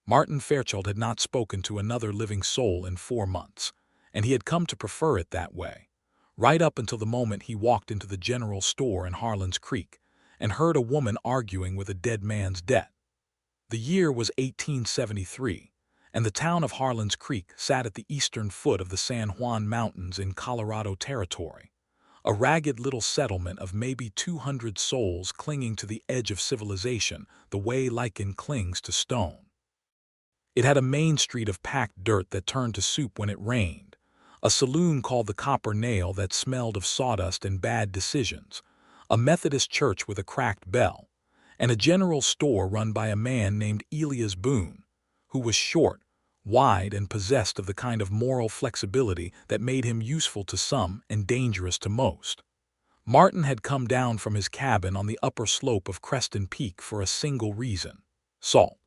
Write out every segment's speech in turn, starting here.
Martin Fairchild had not spoken to another living soul in 4 months, and he had come to prefer it that way, right up until the moment he walked into the general store in Harlan's Creek and heard a woman arguing with a dead man's debt. The year was 1873, and the town of Harlan's Creek sat at the eastern foot of the San Juan Mountains in Colorado Territory, a ragged little settlement of maybe 200 souls clinging to the edge of civilization the way lichen clings to stone. It had a main street of packed dirt that turned to soup when it rained, a saloon called the Copper Nail that smelled of sawdust and bad decisions, a Methodist church with a cracked bell, and a general store run by a man named Elias Boone, who was short, wide, and possessed of the kind of moral flexibility that made him useful to some and dangerous to most. Martin had come down from his cabin on the upper slope of Creston Peak for a single reason: salt.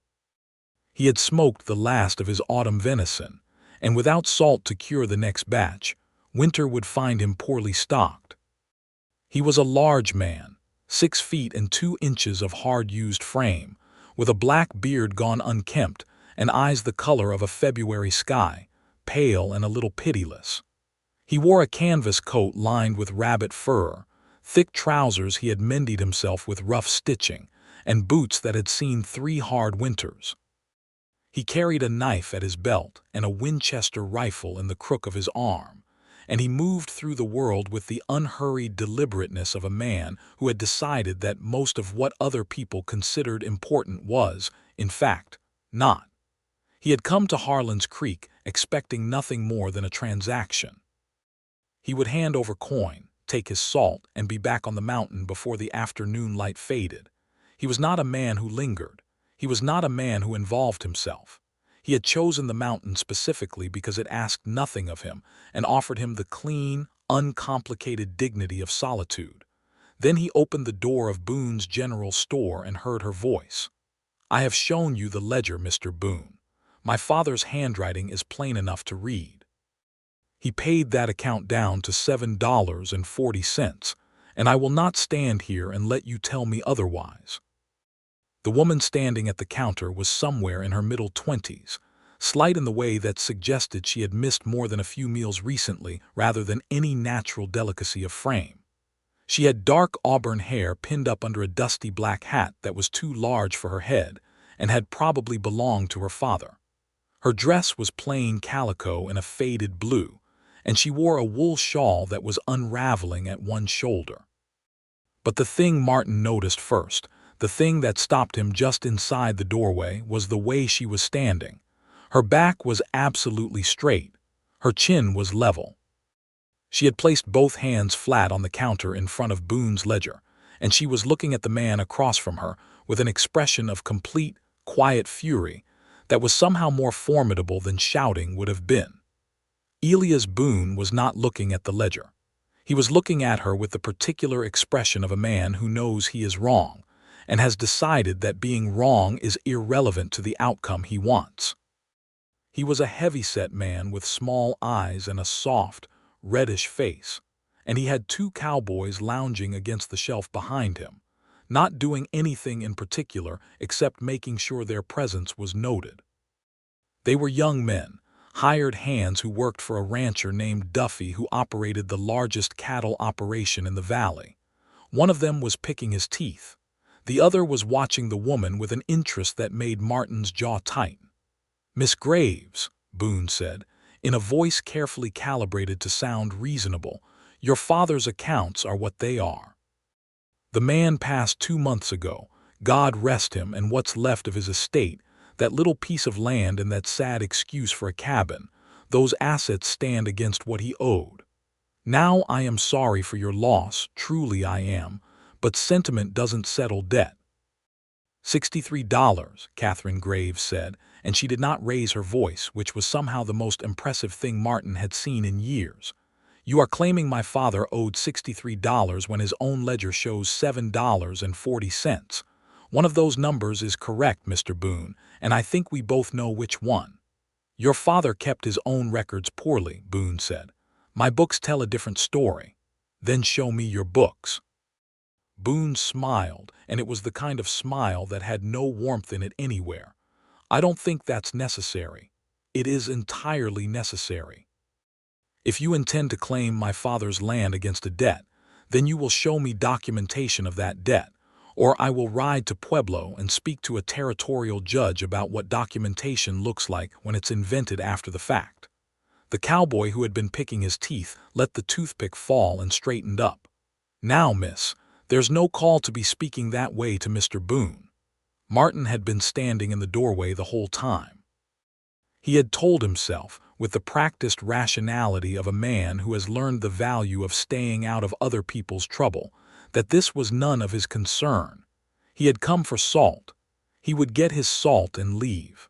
He had smoked the last of his autumn venison, and without salt to cure the next batch, winter would find him poorly stocked. He was a large man, 6 feet and 2 inches of hard-used frame, with a black beard gone unkempt and eyes the color of a February sky, pale and a little pitiless. He wore a canvas coat lined with rabbit fur, thick trousers he had mended himself with rough stitching, and boots that had seen 3 hard winters. He carried a knife at his belt and a Winchester rifle in the crook of his arm, and he moved through the world with the unhurried deliberateness of a man who had decided that most of what other people considered important was, in fact, not. He had come to Harlan's Creek expecting nothing more than a transaction. He would hand over coin, take his salt, and be back on the mountain before the afternoon light faded. He was not a man who lingered. He was not a man who involved himself. He had chosen the mountain specifically because it asked nothing of him and offered him the clean, uncomplicated dignity of solitude. Then he opened the door of Boone's general store and heard her voice. "I have shown you the ledger, Mr. Boone. My father's handwriting is plain enough to read. He paid that account down to $7.40, and I will not stand here and let you tell me otherwise." The woman standing at the counter was somewhere in her middle 20s, slight in the way that suggested she had missed more than a few meals recently rather than any natural delicacy of frame. She had dark auburn hair pinned up under a dusty black hat that was too large for her head and had probably belonged to her father. Her dress was plain calico in a faded blue, and she wore a wool shawl that was unraveling at one shoulder. But the thing Martin noticed first, the thing that stopped him just inside the doorway, was the way she was standing. Her back was absolutely straight. Her chin was level. She had placed both hands flat on the counter in front of Boone's ledger, and she was looking at the man across from her with an expression of complete, quiet fury that was somehow more formidable than shouting would have been. Elias Boone was not looking at the ledger. He was looking at her with the particular expression of a man who knows he is wrong, and has decided that being wrong is irrelevant to the outcome he wants. He was a heavy-set man with small eyes and a soft, reddish face, and he had 2 cowboys lounging against the shelf behind him, not doing anything in particular except making sure their presence was noted. They were young men, hired hands who worked for a rancher named Duffy who operated the largest cattle operation in the valley. One of them was picking his teeth. The other was watching the woman with an interest that made Martin's jaw tighten. "Miss Graves," Boone said, in a voice carefully calibrated to sound reasonable, "your father's accounts are what they are. The man passed 2 months ago, God rest him, and what's left of his estate, that little piece of land and that sad excuse for a cabin, those assets stand against what he owed. Now I am sorry for your loss, truly I am, but sentiment doesn't settle debt." $63, Catherine Graves said, and she did not raise her voice, which was somehow the most impressive thing Martin had seen in years. "You are claiming my father owed $63 when his own ledger shows $7.40. One of those numbers is correct, Mr. Boone, and I think we both know which one." "Your father kept his own records poorly," Boone said. "My books tell a different story." "Then show me your books." Boone smiled, and it was the kind of smile that had no warmth in it anywhere. I don't think that's necessary. It is entirely necessary. If you intend to claim my father's land against a debt, then you will show me documentation of that debt, or I will ride to Pueblo and speak to a territorial judge about what documentation looks like when it's invented after the fact. The cowboy who had been picking his teeth let the toothpick fall and straightened up. Now, miss, there's no call to be speaking that way to Mr. Boone. Martin had been standing in the doorway the whole time. He had told himself, with the practiced rationality of a man who has learned the value of staying out of other people's trouble, that this was none of his concern. He had come for salt. He would get his salt and leave.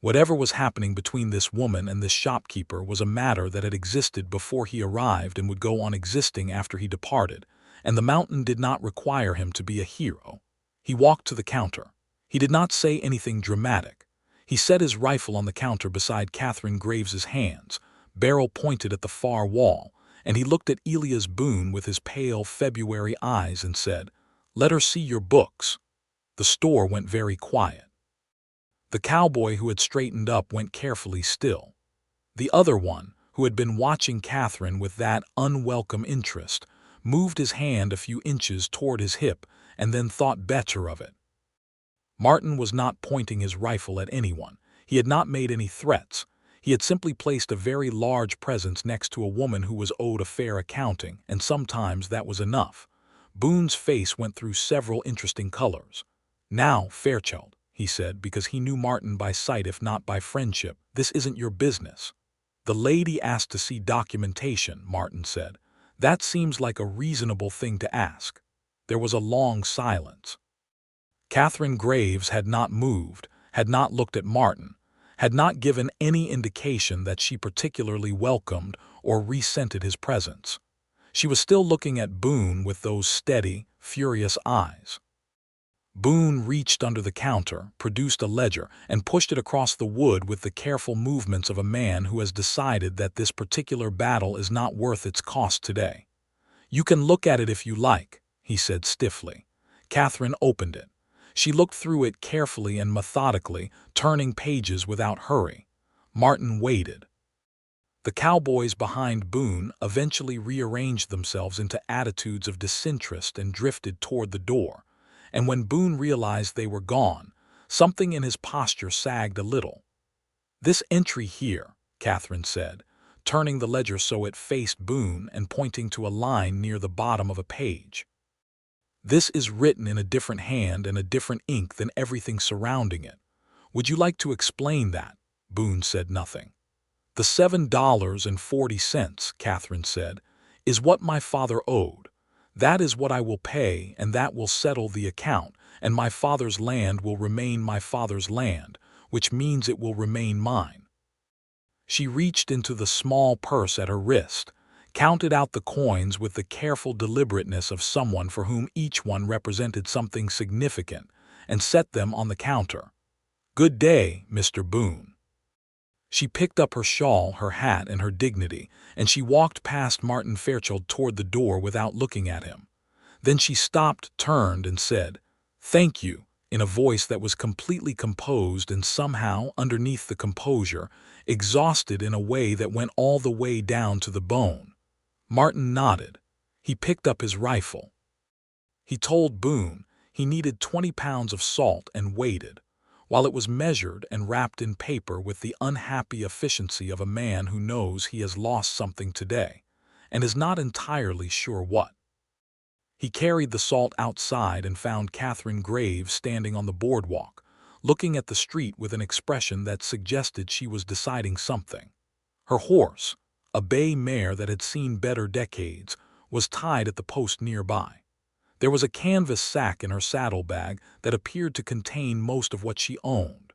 Whatever was happening between this woman and this shopkeeper was a matter that had existed before he arrived and would go on existing after he departed, and the mountain did not require him to be a hero. He walked to the counter. He did not say anything dramatic. He set his rifle on the counter beside Catherine Graves's hands, barrel pointed at the far wall, and he looked at Elias Boone with his pale February eyes and said, "Let her see your books." The store went very quiet. The cowboy who had straightened up went carefully still. The other one, who had been watching Catherine with that unwelcome interest, moved his hand a few inches toward his hip and then thought better of it. Martin was not pointing his rifle at anyone. He had not made any threats. He had simply placed a very large presence next to a woman who was owed a fair accounting, and sometimes that was enough. Boone's face went through several interesting colors. "Now, Fairchild," he said, because he knew Martin by sight if not by friendship, "this isn't your business." "The lady asked to see documentation," Martin said. "That seems like a reasonable thing to ask." There was a long silence. Catherine Graves had not moved, had not looked at Martin, had not given any indication that she particularly welcomed or resented his presence. She was still looking at Boone with those steady, furious eyes. Boone reached under the counter, produced a ledger, and pushed it across the wood with the careful movements of a man who has decided that this particular battle is not worth its cost today. "You can look at it if you like," he said stiffly. Catherine opened it. She looked through it carefully and methodically, turning pages without hurry. Martin waited. The cowboys behind Boone eventually rearranged themselves into attitudes of disinterest and drifted toward the door, and when Boone realized they were gone, something in his posture sagged a little. "This entry here," Catherine said, turning the ledger so it faced Boone and pointing to a line near the bottom of a page. "This is written in a different hand and a different ink than everything surrounding it. Would you like to explain that?" Boone said nothing. "The $7.40, Catherine said, "is what my father owed. That is what I will pay, and that will settle the account, and my father's land will remain my father's land, which means it will remain mine." She reached into the small purse at her wrist, counted out the coins with the careful deliberateness of someone for whom each one represented something significant, and set them on the counter. "Good day, Mr. Boone." She picked up her shawl, her hat, and her dignity, and she walked past Martin Fairchild toward the door without looking at him. Then she stopped, turned, and said, "Thank you," in a voice that was completely composed and somehow, underneath the composure, exhausted in a way that went all the way down to the bone. Martin nodded. He picked up his rifle. He told Boone he needed 20 pounds of salt and waited, while it was measured and wrapped in paper with the unhappy efficiency of a man who knows he has lost something today, and is not entirely sure what. He carried the salt outside and found Catherine Graves standing on the boardwalk, looking at the street with an expression that suggested she was deciding something. Her horse, a bay mare that had seen better decades, was tied at the post nearby. There was a canvas sack in her saddlebag that appeared to contain most of what she owned.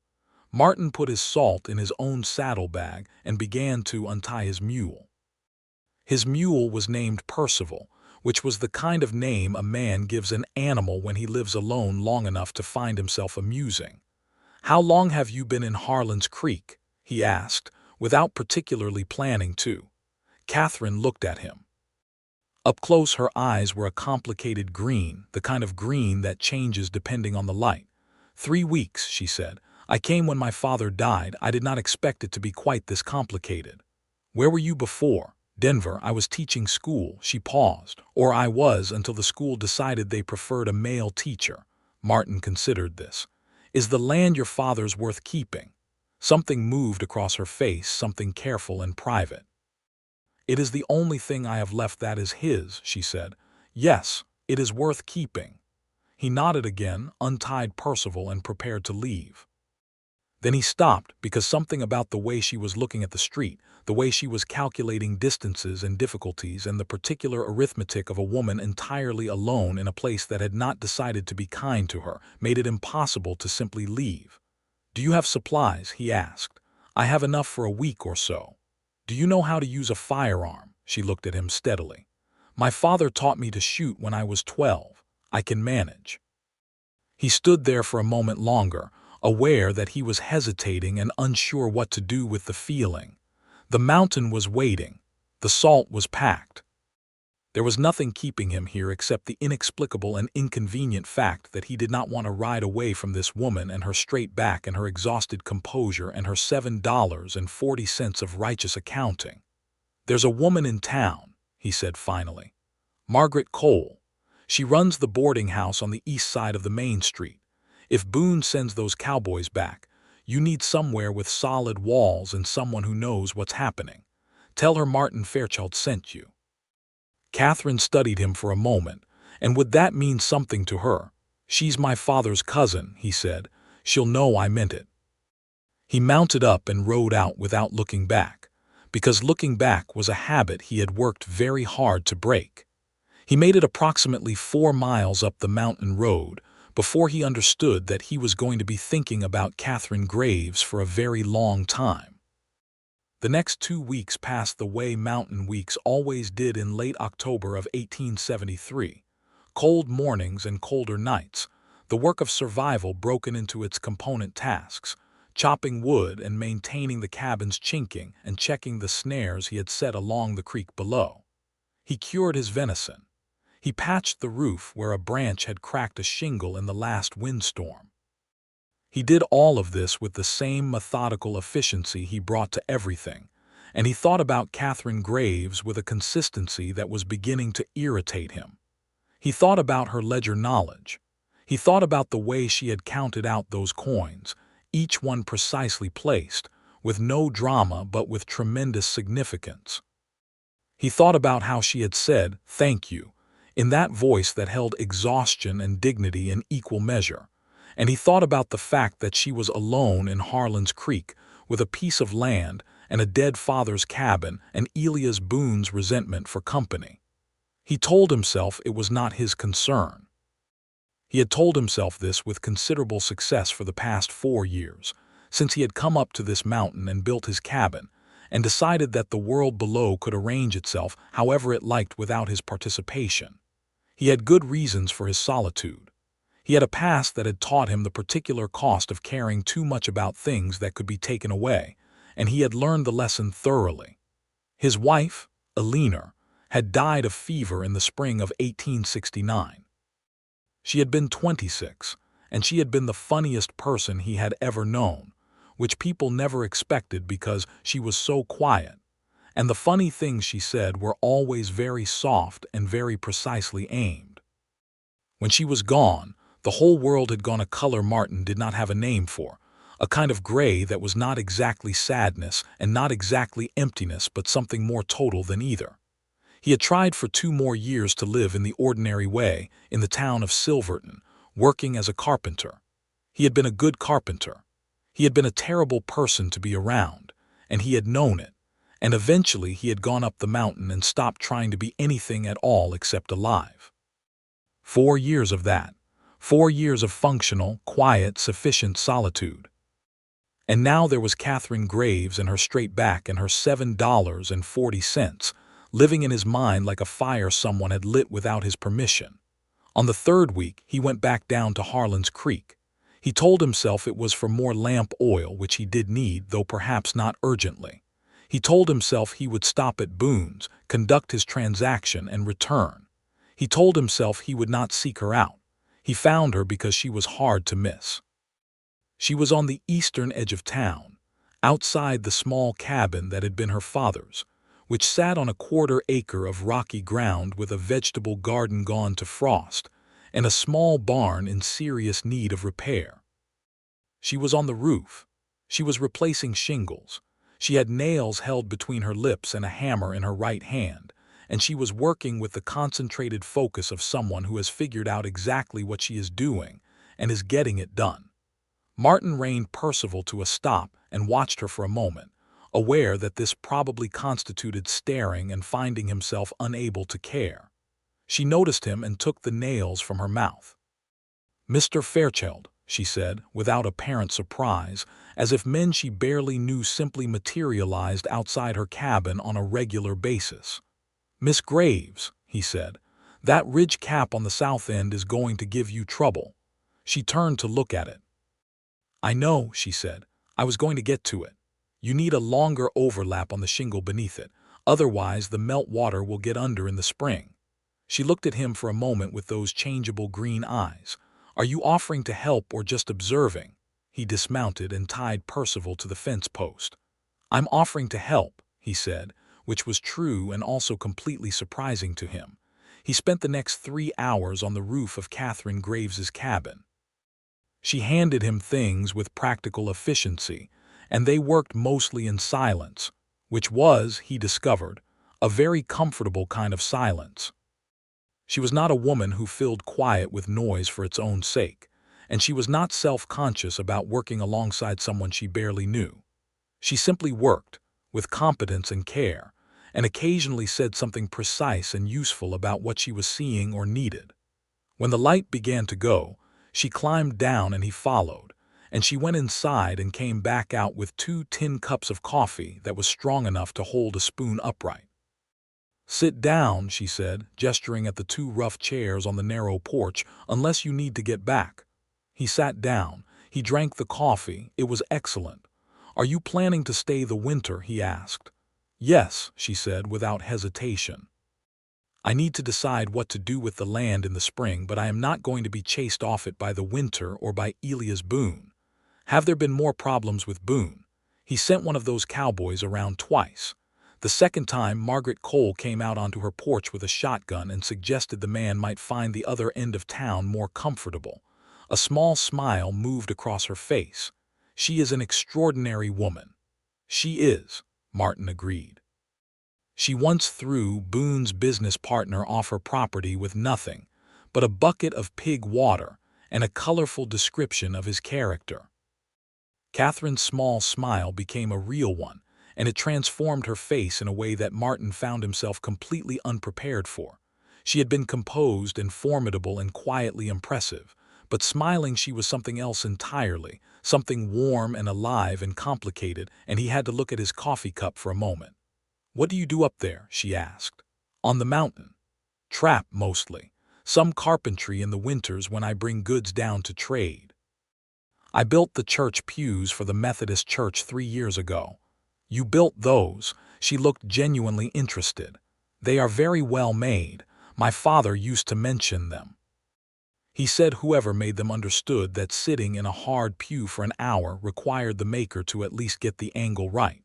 Martin put his salt in his own saddlebag and began to untie his mule. His mule was named Percival, which was the kind of name a man gives an animal when he lives alone long enough to find himself amusing. "How long have you been in Harlan's Creek?" he asked, without particularly planning to. Catherine looked at him. Up close her eyes were a complicated green, the kind of green that changes depending on the light. 3 weeks, she said. I came when my father died. I did not expect it to be quite this complicated. Where were you before? Denver. I was teaching school. She paused. Or I was until the school decided they preferred a male teacher. Martin considered this. Is the land your father's worth keeping? Something moved across her face, something careful and private. It is the only thing I have left that is his, she said. Yes, it is worth keeping. He nodded again, untied Percival, and prepared to leave. Then he stopped because something about the way she was looking at the street, the way she was calculating distances and difficulties, and the particular arithmetic of a woman entirely alone in a place that had not decided to be kind to her, made it impossible to simply leave. Do you have supplies? He asked. I have enough for a week or so. Do you know how to use a firearm? She looked at him steadily. My father taught me to shoot when I was 12. I can manage. He stood there for a moment longer, aware that he was hesitating and unsure what to do with the feeling. The mountain was waiting. The salt was packed. There was nothing keeping him here except the inexplicable and inconvenient fact that he did not want to ride away from this woman and her straight back and her exhausted composure and her $7.40 of righteous accounting. There's a woman in town, he said finally. Margaret Cole. She runs the boarding house on the east side of the main street. If Boone sends those cowboys back, you need somewhere with solid walls and someone who knows what's happening. Tell her Martin Fairchild sent you. Catherine studied him for a moment, and would that mean something to her? She's my father's cousin, he said. She'll know I meant it. He mounted up and rode out without looking back, because looking back was a habit he had worked very hard to break. He made it approximately 4 miles up the mountain road before he understood that he was going to be thinking about Catherine Graves for a very long time. The next 2 weeks passed the way mountain weeks always did in late October of 1873. Cold mornings and colder nights, the work of survival broken into its component tasks, chopping wood and maintaining the cabin's chinking and checking the snares he had set along the creek below. He cured his venison. He patched the roof where a branch had cracked a shingle in the last windstorm. He did all of this with the same methodical efficiency he brought to everything, and he thought about Catherine Graves with a consistency that was beginning to irritate him. He thought about her ledger knowledge. He thought about the way she had counted out those coins, each one precisely placed, with no drama but with tremendous significance. He thought about how she had said, "Thank you," in that voice that held exhaustion and dignity in equal measure. And he thought about the fact that she was alone in Harlan's Creek with a piece of land and a dead father's cabin and Elias Boone's resentment for company. He told himself it was not his concern. He had told himself this with considerable success for the past 4 years, since he had come up to this mountain and built his cabin, and decided that the world below could arrange itself however it liked without his participation. He had good reasons for his solitude. He had a past that had taught him the particular cost of caring too much about things that could be taken away, and he had learned the lesson thoroughly. His wife, Eleanor, had died of fever in the spring of 1869. She had been 26, and she had been the funniest person he had ever known, which people never expected because she was so quiet, and the funny things she said were always very soft and very precisely aimed. When she was gone, the whole world had gone a color Martin did not have a name for, a kind of gray that was not exactly sadness and not exactly emptiness but something more total than either. He had tried for 2 more years to live in the ordinary way in the town of Silverton, working as a carpenter. He had been a good carpenter. He had been a terrible person to be around, and he had known it, and eventually he had gone up the mountain and stopped trying to be anything at all except alive. 4 years of that. 4 years of functional, quiet, sufficient solitude. And now there was Catherine Graves and her straight back and her $7.40, living in his mind like a fire someone had lit without his permission. On the 3rd week, he went back down to Harlan's Creek. He told himself it was for more lamp oil, which he did need, though perhaps not urgently. He told himself he would stop at Boone's, conduct his transaction, and return. He told himself he would not seek her out. He found her because she was hard to miss. She was on the eastern edge of town, outside the small cabin that had been her father's, which sat on a quarter-acre of rocky ground with a vegetable garden gone to frost and a small barn in serious need of repair. She was on the roof. She was replacing shingles. She had nails held between her lips and a hammer in her right hand, and she was working with the concentrated focus of someone who has figured out exactly what she is doing and is getting it done. Martin reined Percival to a stop and watched her for a moment, aware that this probably constituted staring and finding himself unable to care. She noticed him and took the nails from her mouth. "Mr. Fairchild," she said, without apparent surprise, as if men she barely knew simply materialized outside her cabin on a regular basis. "Miss Graves," he said, "that ridge cap on the south end is going to give you trouble." She turned to look at it. "I know," she said. "I was going to get to it. You need a longer overlap on the shingle beneath it, otherwise the meltwater will get under in the spring." She looked at him for a moment with those changeable green eyes. "Are you offering to help or just observing?" He dismounted and tied Percival to the fence post. "I'm offering to help," he said, which was true and also completely surprising to him. He spent the next 3 hours on the roof of Catherine Graves's cabin. She handed him things with practical efficiency, and they worked mostly in silence, which was, he discovered, a very comfortable kind of silence. She was not a woman who filled quiet with noise for its own sake, and she was not self-conscious about working alongside someone she barely knew. She simply worked, with competence and care, and occasionally said something precise and useful about what she was seeing or needed. When the light began to go, she climbed down and he followed, and she went inside and came back out with 2 tin cups of coffee that was strong enough to hold a spoon upright. "Sit down," she said, gesturing at the 2 rough chairs on the narrow porch, "unless you need to get back." He sat down. He drank the coffee. It was excellent. "Are you planning to stay the winter?" he asked. "Yes," she said without hesitation. "I need to decide what to do with the land in the spring, but I am not going to be chased off it by the winter or by Elias Boone." "Have there been more problems with Boone?" "He sent one of those cowboys around twice. The second time, Margaret Cole came out onto her porch with a shotgun and suggested the man might find the other end of town more comfortable." A small smile moved across her face. "She is an extraordinary woman." "She is," Martin agreed. "She once threw Boone's business partner off her property with nothing but a bucket of pig water and a colorful description of his character." Catherine's small smile became a real one, and it transformed her face in a way that Martin found himself completely unprepared for. She had been composed and formidable and quietly impressive, but smiling she was something else entirely, something warm and alive and complicated, and he had to look at his coffee cup for a moment. "What do you do up there?" she asked. "On the mountain." "Trap, mostly. Some carpentry in the winters when I bring goods down to trade. I built the church pews for the Methodist Church 3 years ago." "You built those?" She looked genuinely interested. "They are very well made. My father used to mention them. He said whoever made them understood that sitting in a hard pew for an hour required the maker to at least get the angle right."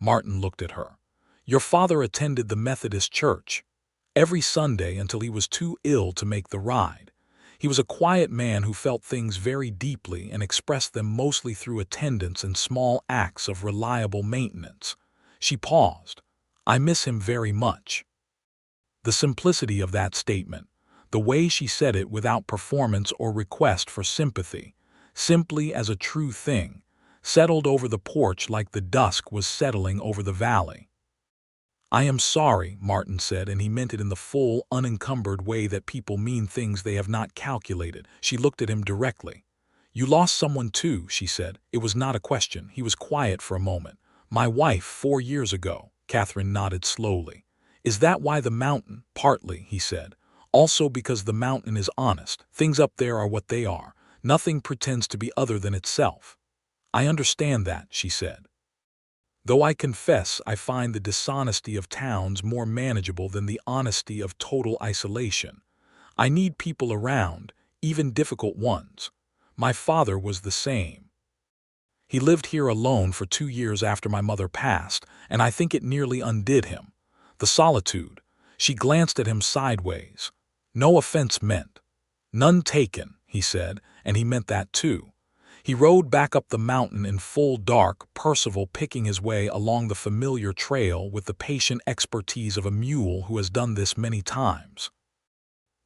Martin looked at her. "Your father attended the Methodist Church?" "Every Sunday until he was too ill to make the ride. He was a quiet man who felt things very deeply and expressed them mostly through attendance and small acts of reliable maintenance." She paused. "I miss him very much." The simplicity of that statement, the way she said it without performance or request for sympathy, simply as a true thing, settled over the porch like the dusk was settling over the valley. "I am sorry," Martin said, and he meant it in the full, unencumbered way that people mean things they have not calculated. She looked at him directly. "You lost someone too," she said. It was not a question. He was quiet for a moment. "My wife 4 years ago." Catherine nodded slowly. "Is that why the mountain?" "Partly," he said. "Also because the mountain is honest. Things up there are what they are. Nothing pretends to be other than itself." "I understand that," she said. "Though I confess I find the dishonesty of towns more manageable than the honesty of total isolation. I need people around, even difficult ones. My father was the same." He lived here alone for 2 years after my mother passed, and I think it nearly undid him. The solitude. She glanced at him sideways. No offense meant. None taken, he said, and he meant that too. He rode back up the mountain in full dark, Percival picking his way along the familiar trail with the patient expertise of a mule who has done this many times.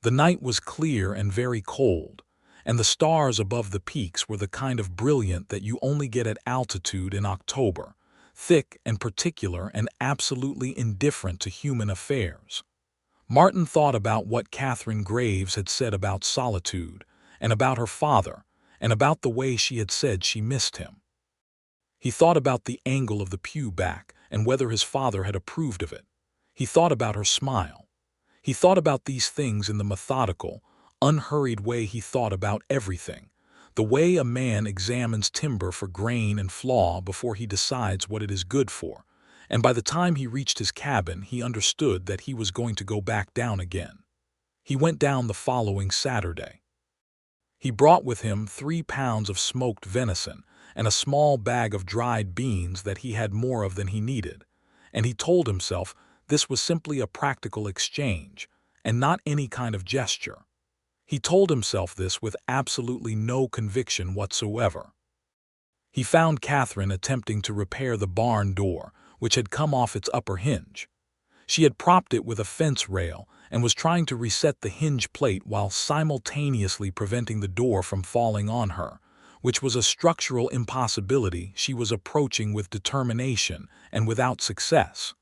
The night was clear and very cold, and the stars above the peaks were the kind of brilliant that you only get at altitude in October, thick and particular and absolutely indifferent to human affairs. Martin thought about what Catherine Graves had said about solitude, and about her father, and about the way she had said she missed him. He thought about the angle of the pew back and whether his father had approved of it. He thought about her smile. He thought about these things in the methodical, unhurried way he thought about everything, the way a man examines timber for grain and flaw before he decides what it is good for, and by the time he reached his cabin he understood that he was going to go back down again. He went down the following Saturday. He brought with him 3 pounds of smoked venison and a small bag of dried beans that he had more of than he needed, and he told himself this was simply a practical exchange, and not any kind of gesture. He told himself this with absolutely no conviction whatsoever. He found Catherine attempting to repair the barn door, which had come off its upper hinge. She had propped it with a fence rail and was trying to reset the hinge plate while simultaneously preventing the door from falling on her, which was a structural impossibility she was approaching with determination and without success.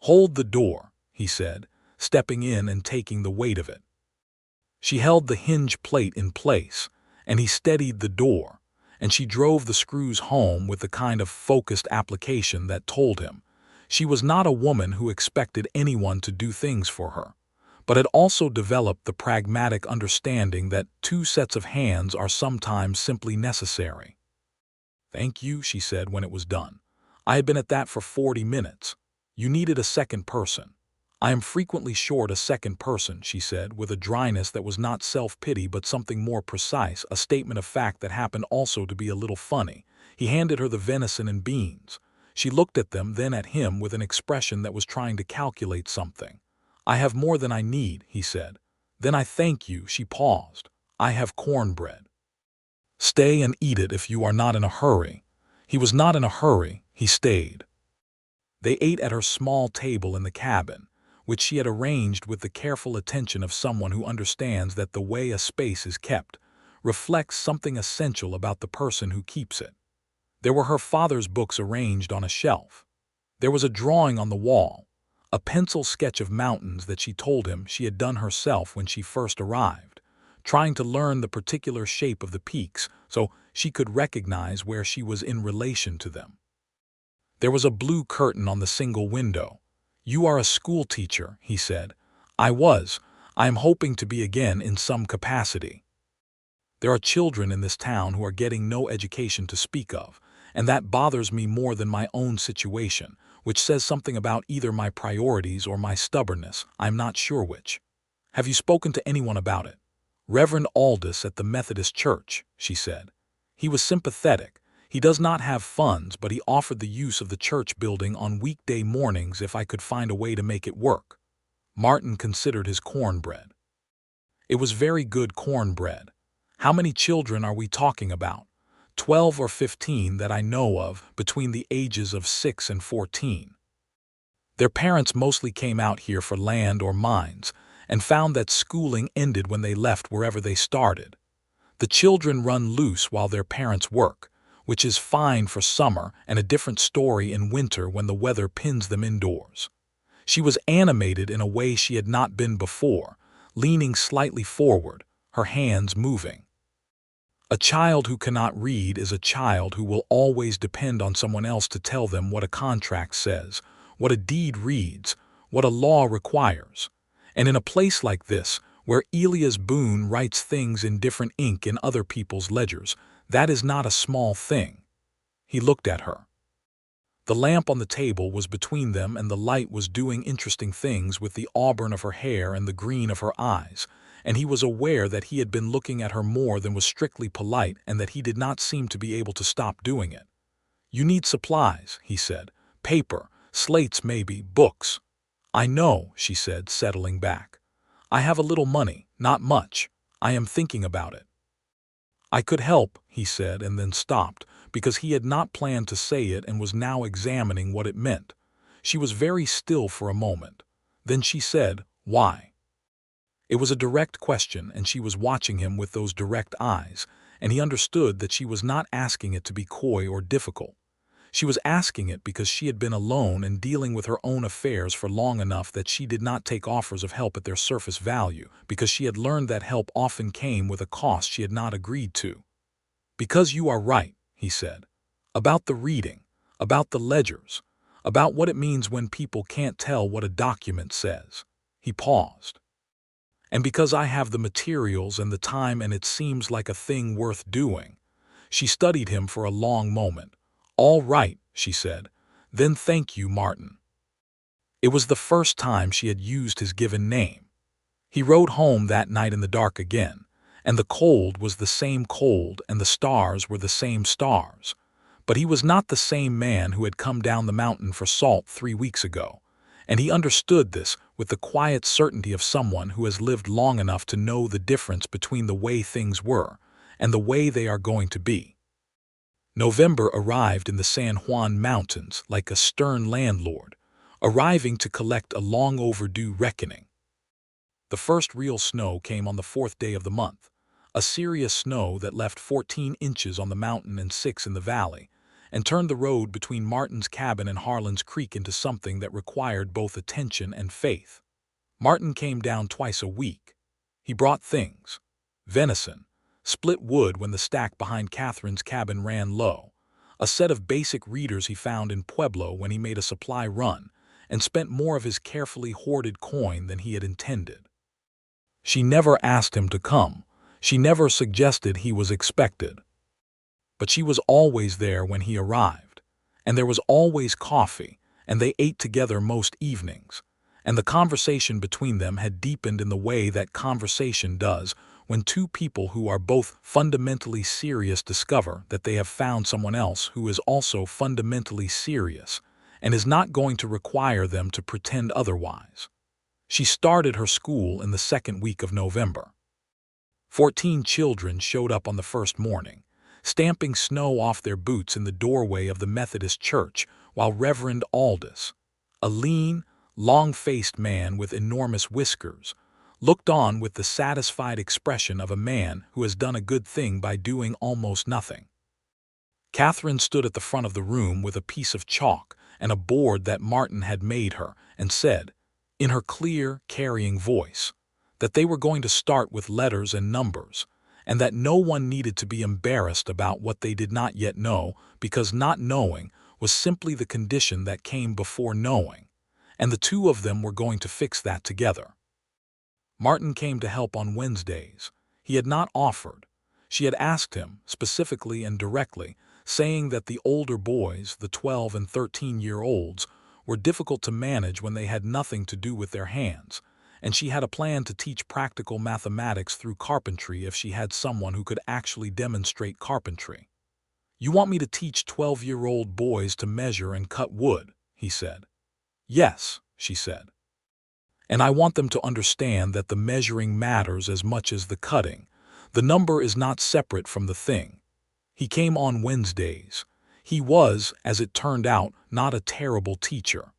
"Hold the door," he said, stepping in and taking the weight of it. She held the hinge plate in place, and he steadied the door, and she drove the screws home with the kind of focused application that told him she was not a woman who expected anyone to do things for her, but had also developed the pragmatic understanding that 2 sets of hands are sometimes simply necessary. "Thank you," she said when it was done. "I had been at that for 40 minutes. You needed a second person." "I am frequently short a second person," she said, with a dryness that was not self-pity but something more precise, a statement of fact that happened also to be a little funny. He handed her the venison and beans. She looked at them, then at him with an expression that was trying to calculate something. "I have more than I need," he said. "Then I thank you." She paused. "I have cornbread." "Stay and eat it if you are not in a hurry." He was not in a hurry. He stayed. They ate at her small table in the cabin, which she had arranged with the careful attention of someone who understands that the way a space is kept reflects something essential about the person who keeps it. There were her father's books arranged on a shelf. There was a drawing on the wall, a pencil sketch of mountains that she told him she had done herself when she first arrived, trying to learn the particular shape of the peaks so she could recognize where she was in relation to them. There was a blue curtain on the single window. "You are a schoolteacher," he said. "I was. I am hoping to be again in some capacity. There are children in this town who are getting no education to speak of, and that bothers me more than my own situation, which says something about either my priorities or my stubbornness. I'm not sure which." "Have you spoken to anyone about it?" "Reverend Aldous at the Methodist Church," she said. "He was sympathetic. He does not have funds, but he offered the use of the church building on weekday mornings if I could find a way to make it work." Martin considered his cornbread. It was very good cornbread. "How many children are we talking about?" 12 or 15 that I know of, between the ages of 6 and 14. Their parents mostly came out here for land or mines, and found that schooling ended when they left wherever they started. The children run loose while their parents work, which is fine for summer and a different story in winter when the weather pins them indoors. She was animated in a way she had not been before, leaning slightly forward, her hands moving. A child who cannot read is a child who will always depend on someone else to tell them what a contract says, what a deed reads, what a law requires. And in a place like this, where Elias Boone writes things in different ink in other people's ledgers, that is not a small thing. He looked at her. The lamp on the table was between them, and the light was doing interesting things with the auburn of her hair and the green of her eyes, and he was aware that he had been looking at her more than was strictly polite and that he did not seem to be able to stop doing it. "You need supplies," he said. "Paper, slates maybe, books." "I know," she said, settling back. "I have a little money, not much. I am thinking about it." "I could help," he said, and then stopped, because he had not planned to say it and was now examining what it meant. She was very still for a moment. Then she said, "Why?" It was a direct question, and she was watching him with those direct eyes, and he understood that she was not asking it to be coy or difficult. She was asking it because she had been alone and dealing with her own affairs for long enough that she did not take offers of help at their surface value, because she had learned that help often came with a cost she had not agreed to. "Because you are right," he said. "About the reading, about the ledgers, about what it means when people can't tell what a document says." He paused. "And because I have the materials and the time and it seems like a thing worth doing." She studied him for a long moment. "All right," she said. "Then thank you, Martin." It was the first time she had used his given name. He rode home that night in the dark again, and the cold was the same cold and the stars were the same stars. But he was not the same man who had come down the mountain for salt 3 weeks ago, and he understood this with the quiet certainty of someone who has lived long enough to know the difference between the way things were and the way they are going to be. November arrived in the San Juan Mountains like a stern landlord, arriving to collect a long overdue reckoning. The first real snow came on the 4th day of the month, a serious snow that left 14 inches on the mountain and 6 in the valley, and turned the road between Martin's cabin and Harlan's Creek into something that required both attention and faith. Martin came down twice a week. He brought things: venison, split wood when the stack behind Catherine's cabin ran low, a set of basic readers he found in Pueblo when he made a supply run, and spent more of his carefully hoarded coin than he had intended. She never asked him to come. She never suggested he was expected. But she was always there when he arrived, and there was always coffee, and they ate together most evenings, and the conversation between them had deepened in the way that conversation does when two people who are both fundamentally serious discover that they have found someone else who is also fundamentally serious and is not going to require them to pretend otherwise. She started her school in the 2nd week of November. 14 children showed up on the first morning, stamping snow off their boots in the doorway of the Methodist church, while Reverend Aldous, a lean, long-faced man with enormous whiskers, looked on with the satisfied expression of a man who has done a good thing by doing almost nothing. Catherine stood at the front of the room with a piece of chalk and a board that Martin had made her, and said, in her clear, carrying voice, that they were going to start with letters and numbers, and that no one needed to be embarrassed about what they did not yet know, because not knowing was simply the condition that came before knowing, and the two of them were going to fix that together. Martin came to help on Wednesdays. He had not offered. She had asked him, specifically and directly, saying that the older boys, the 12 and 13-year-olds, were difficult to manage when they had nothing to do with their hands, and she had a plan to teach practical mathematics through carpentry if she had someone who could actually demonstrate carpentry. "You want me to teach 12-year-old boys to measure and cut wood?" he said. "Yes," she said. "And I want them to understand that the measuring matters as much as the cutting. The number is not separate from the thing." He came on Wednesdays. He was, as it turned out, not a terrible teacher.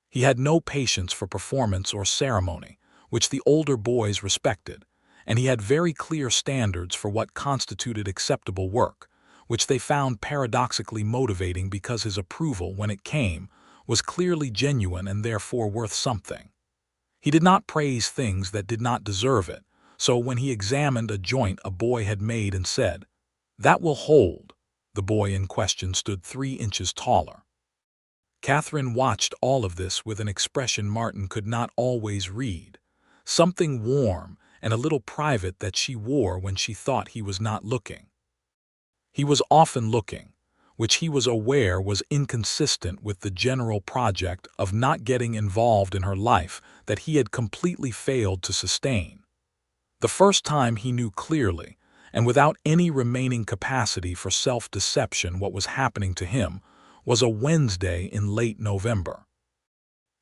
He had no patience for performance or ceremony, which the older boys respected, and he had very clear standards for what constituted acceptable work, which they found paradoxically motivating because his approval, when it came, was clearly genuine and therefore worth something. He did not praise things that did not deserve it, so when he examined a joint a boy had made and said, "That will hold," the boy in question stood 3 inches taller. Catherine watched all of this with an expression Martin could not always read, something warm and a little private that she wore when she thought he was not looking. He was often looking, which he was aware was inconsistent with the general project of not getting involved in her life that he had completely failed to sustain. The first time he knew clearly, and without any remaining capacity for self-deception, what was happening to him was a Wednesday in late November.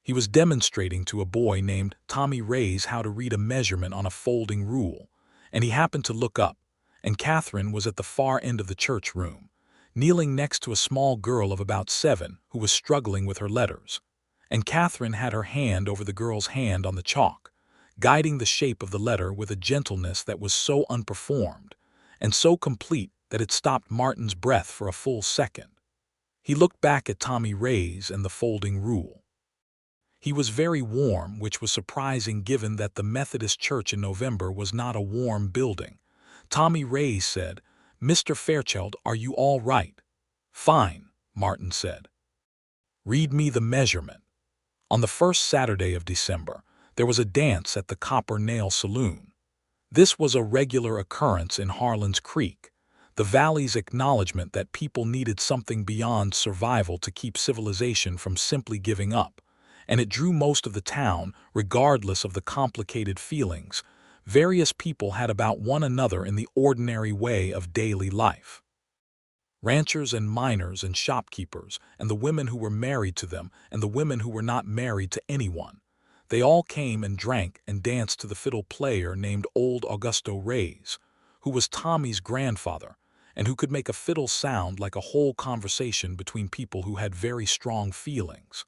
He was demonstrating to a boy named Tommy Reyes how to read a measurement on a folding rule, and he happened to look up, and Catherine was at the far end of the church room, kneeling next to a small girl of about 7 who was struggling with her letters, and Catherine had her hand over the girl's hand on the chalk, guiding the shape of the letter with a gentleness that was so unperformed and so complete that it stopped Martin's breath for a full second. He looked back at Tommy Reyes and the folding rule. He was very warm, which was surprising given that the Methodist Church in November was not a warm building. Tommy Reyes said, "Mr. Fairchild, are you all right?" "Fine," Martin said. "Read me the measurement." On the first Saturday of December, there was a dance at the Copper Nail Saloon. This was a regular occurrence in Harlan's Creek, the valley's acknowledgement that people needed something beyond survival to keep civilization from simply giving up, and it drew most of the town, regardless of the complicated feelings various people had about one another in the ordinary way of daily life. Ranchers and miners and shopkeepers, and the women who were married to them and the women who were not married to anyone, they all came and drank and danced to the fiddle player named old Augusto Reyes, who was Tommy's grandfather, and who could make a fiddle sound like a whole conversation between people who had very strong feelings.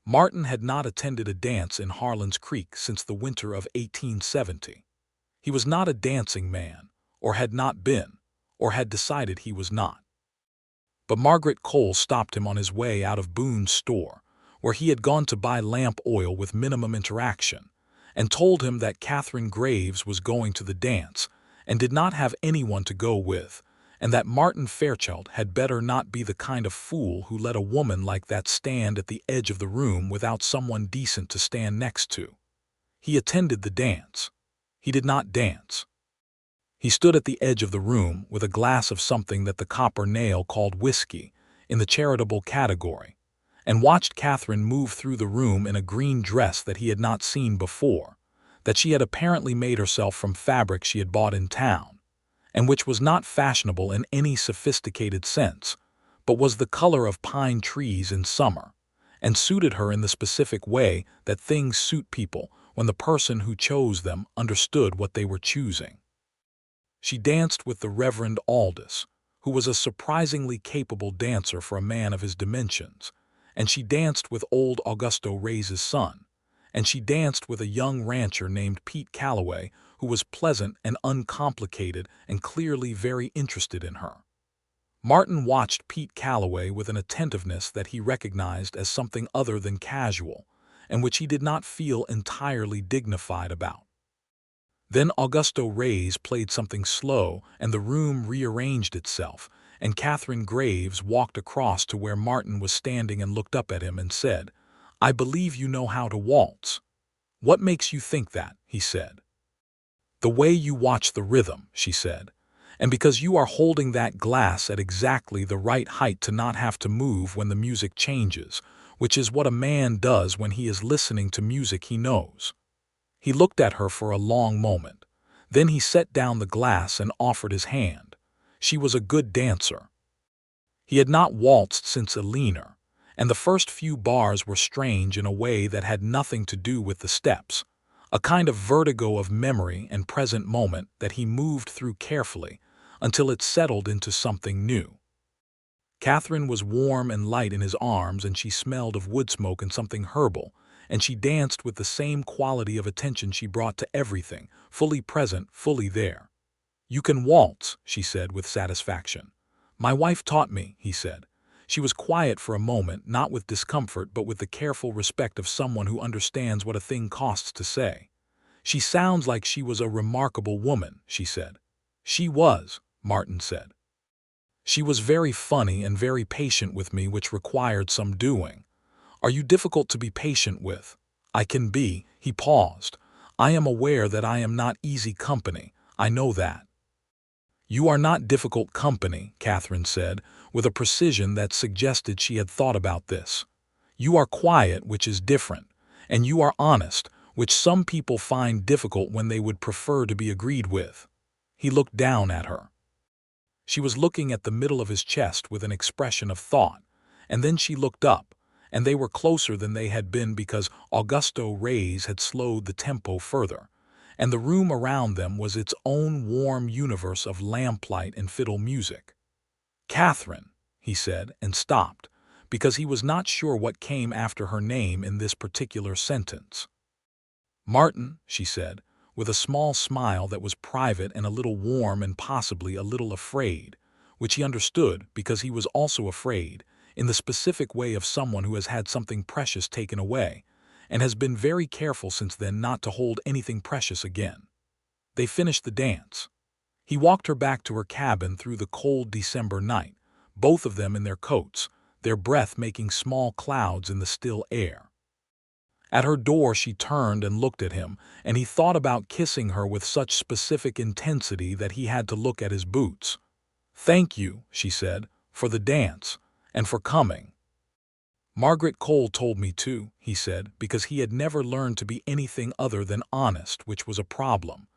Martin had not attended a dance in Harlan's Creek since the winter of 1870. He was not a dancing man, or had not been, or had decided he was not. But Margaret Cole stopped him on his way out of Boone's store, where he had gone to buy lamp oil with minimum interaction, and told him that Catherine Graves was going to the dance and did not have anyone to go with, and that Martin Fairchild had better not be the kind of fool who let a woman like that stand at the edge of the room without someone decent to stand next to. He attended the dance. He did not dance. He stood at the edge of the room with a glass of something that the Copper Nail called whiskey, in the charitable category, and watched Catherine move through the room in a green dress that he had not seen before, that she had apparently made herself from fabric she had bought in town, and which was not fashionable in any sophisticated sense, but was the color of pine trees in summer, and suited her in the specific way that things suit people when the person who chose them understood what they were choosing. She danced with the Reverend Aldous, who was a surprisingly capable dancer for a man of his dimensions, and she danced with old Augusto Reyes' son, and she danced with a young rancher named Pete Calloway, who was pleasant and uncomplicated and clearly very interested in her. Martin watched Pete Calloway with an attentiveness that he recognized as something other than casual, and which he did not feel entirely dignified about. Then Augusto Reyes played something slow, and the room rearranged itself, and Catherine Graves walked across to where Martin was standing and looked up at him and said, "I believe you know how to waltz." "What makes you think that?" he said. "The way you watch the rhythm," she said, "and because you are holding that glass at exactly the right height to not have to move when the music changes, which is what a man does when he is listening to music he knows." He looked at her for a long moment. Then he set down the glass and offered his hand. She was a good dancer. He had not waltzed since Eleanor, and the first few bars were strange in a way that had nothing to do with the steps, a kind of vertigo of memory and present moment that he moved through carefully until it settled into something new. Catherine was warm and light in his arms, and she smelled of wood smoke and something herbal, and she danced with the same quality of attention she brought to everything, fully present, fully there. "You can waltz," she said with satisfaction. "My wife taught me," he said. She was quiet for a moment, not with discomfort but with the careful respect of someone who understands what a thing costs to say. "She sounds like she was a remarkable woman," she said. "She was," Martin said. "She was very funny and very patient with me, which required some doing." "Are you difficult to be patient with?" "I can be." He paused. "I am aware that I am not easy company. I know that." "You are not difficult company," Catherine said, with a precision that suggested she had thought about this. "You are quiet, which is different, and you are honest, which some people find difficult when they would prefer to be agreed with. He looked down at her. She was looking at the middle of his chest with an expression of thought, and then she looked up, and they were closer than they had been because Augusto Reyes had slowed the tempo further, and the room around them was its own warm universe of lamplight and fiddle music. "Catherine," he said, and stopped, because he was not sure what came after her name in this particular sentence. "Martin," she said, with a small smile that was private and a little warm and possibly a little afraid, which he understood because he was also afraid, in the specific way of someone who has had something precious taken away, and has been very careful since then not to hold anything precious again. They finished the dance. He walked her back to her cabin through the cold December night, both of them in their coats, their breath making small clouds in the still air. At her door she turned and looked at him, and he thought about kissing her with such specific intensity that he had to look at his boots. "Thank you," she said, "for the dance, and for coming." "Margaret Cole told me to," he said, because he had never learned to be anything other than honest, which was a problem.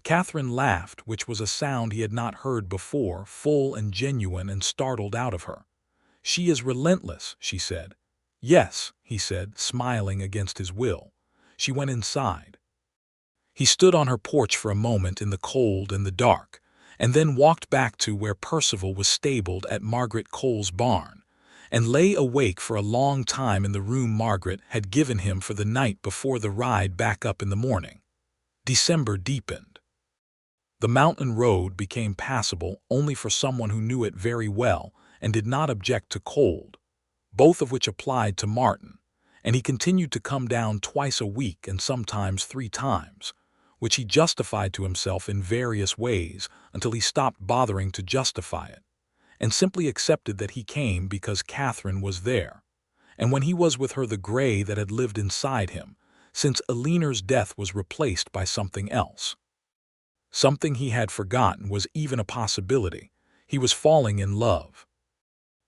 Catherine laughed, which was a sound he had not heard before, full and genuine and startled out of her. "She is relentless," she said. "Yes," he said, smiling against his will. She went inside. He stood on her porch for a moment in the cold and the dark, and then walked back to where Percival was stabled at Margaret Cole's barn, and lay awake for a long time in the room Margaret had given him for the night before the ride back up in the morning. December deepened. The mountain road became passable only for someone who knew it very well and did not object to cold, both of which applied to Martin, and he continued to come down twice a week and sometimes 3 times, which he justified to himself in various ways until he stopped bothering to justify it, and simply accepted that he came because Catherine was there, and when he was with her the gray that had lived inside him, since Eleanor's death was replaced by something else. Something he had forgotten was even a possibility. He was falling in love.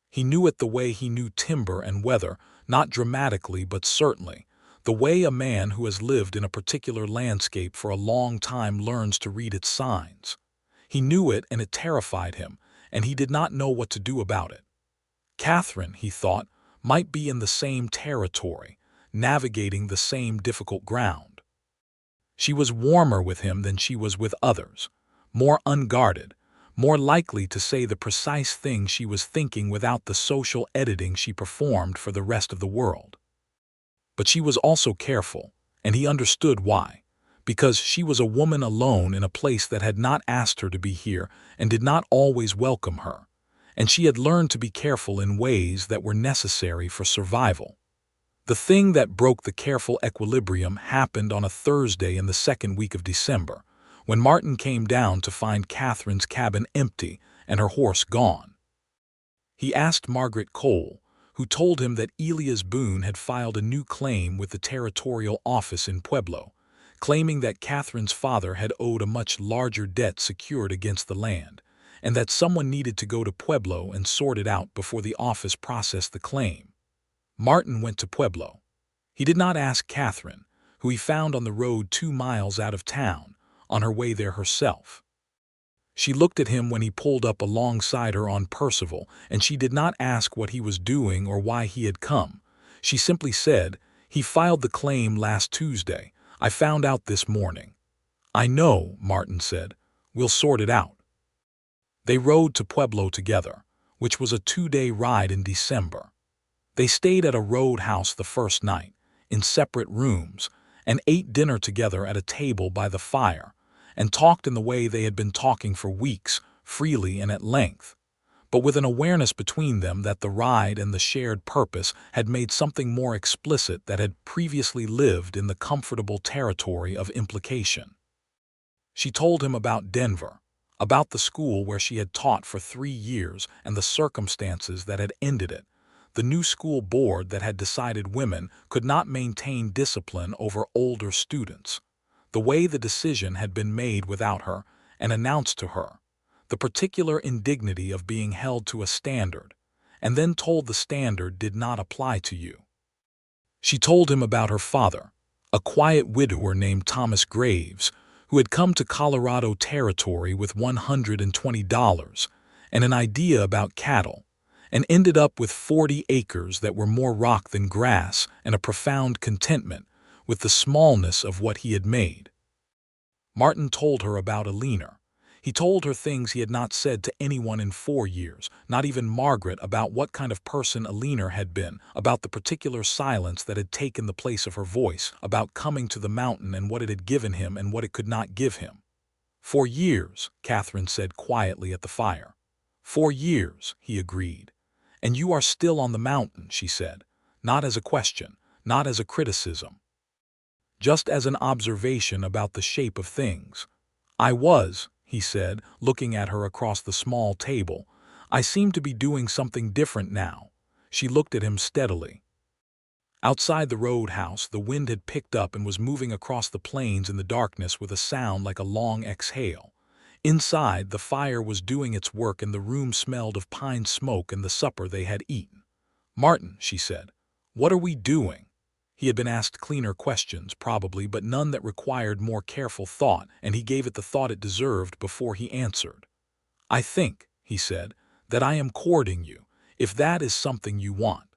He knew it the way he knew timber and weather, not dramatically but certainly, the way a man who has lived in a particular landscape for a long time learns to read its signs. He knew it, and it terrified him, and he did not know what to do about it. Catherine, he thought, might be in the same territory, navigating the same difficult ground. She was warmer with him than she was with others, more unguarded, more likely to say the precise thing she was thinking without the social editing she performed for the rest of the world. But she was also careful, and he understood why, because she was a woman alone in a place that had not asked her to be here and did not always welcome her, and she had learned to be careful in ways that were necessary for survival. The thing that broke the careful equilibrium happened on a Thursday in the second week of December, when Martin came down to find Catherine's cabin empty and her horse gone. He asked Margaret Cole, who told him that Elias Boone had filed a new claim with the territorial office in Pueblo, claiming that Catherine's father had owed a much larger debt secured against the land, and that someone needed to go to Pueblo and sort it out before the office processed the claim. Martin went to Pueblo. He did not ask Catherine, who he found on the road 2 miles out of town, on her way there herself. She looked at him when he pulled up alongside her on Percival, and she did not ask what he was doing or why he had come. She simply said, "He filed the claim last Tuesday. I found out this morning." "I know," Martin said. "We'll sort it out." They rode to Pueblo together, which was a 2-day ride in December. They stayed at a roadhouse the first night, in separate rooms, and ate dinner together at a table by the fire, and talked in the way they had been talking for weeks, freely and at length, but with an awareness between them that the ride and the shared purpose had made something more explicit that had previously lived in the comfortable territory of implication. She told him about Denver, about the school where she had taught for 3 years and the circumstances that had ended it, the new school board that had decided women could not maintain discipline over older students, the way the decision had been made without her and announced to her, the particular indignity of being held to a standard, and then told the standard did not apply to you. She told him about her father, a quiet widower named Thomas Graves, who had come to Colorado Territory with $120 and an idea about cattle, and ended up with 40 acres that were more rock than grass and a profound contentment with the smallness of what he had made. Martin told her about Alina. He told her things he had not said to anyone in 4 years, not even Margaret, about what kind of person Alina had been, about the particular silence that had taken the place of her voice, about coming to the mountain and what it had given him and what it could not give him. 4 years, Catherine said quietly at the fire. 4 years, he agreed. And you are still on the mountain, she said, not as a question, not as a criticism, just as an observation about the shape of things. I was, he said, looking at her across the small table. I seem to be doing something different now. She looked at him steadily. Outside the roadhouse, the wind had picked up and was moving across the plains in the darkness with a sound like a long exhale. Inside, the fire was doing its work and the room smelled of pine smoke and the supper they had eaten. Martin, she said, what are we doing? He had been asked cleaner questions, probably, but none that required more careful thought, and he gave it the thought it deserved before he answered. I think, he said, that I am courting you, if that is something you want.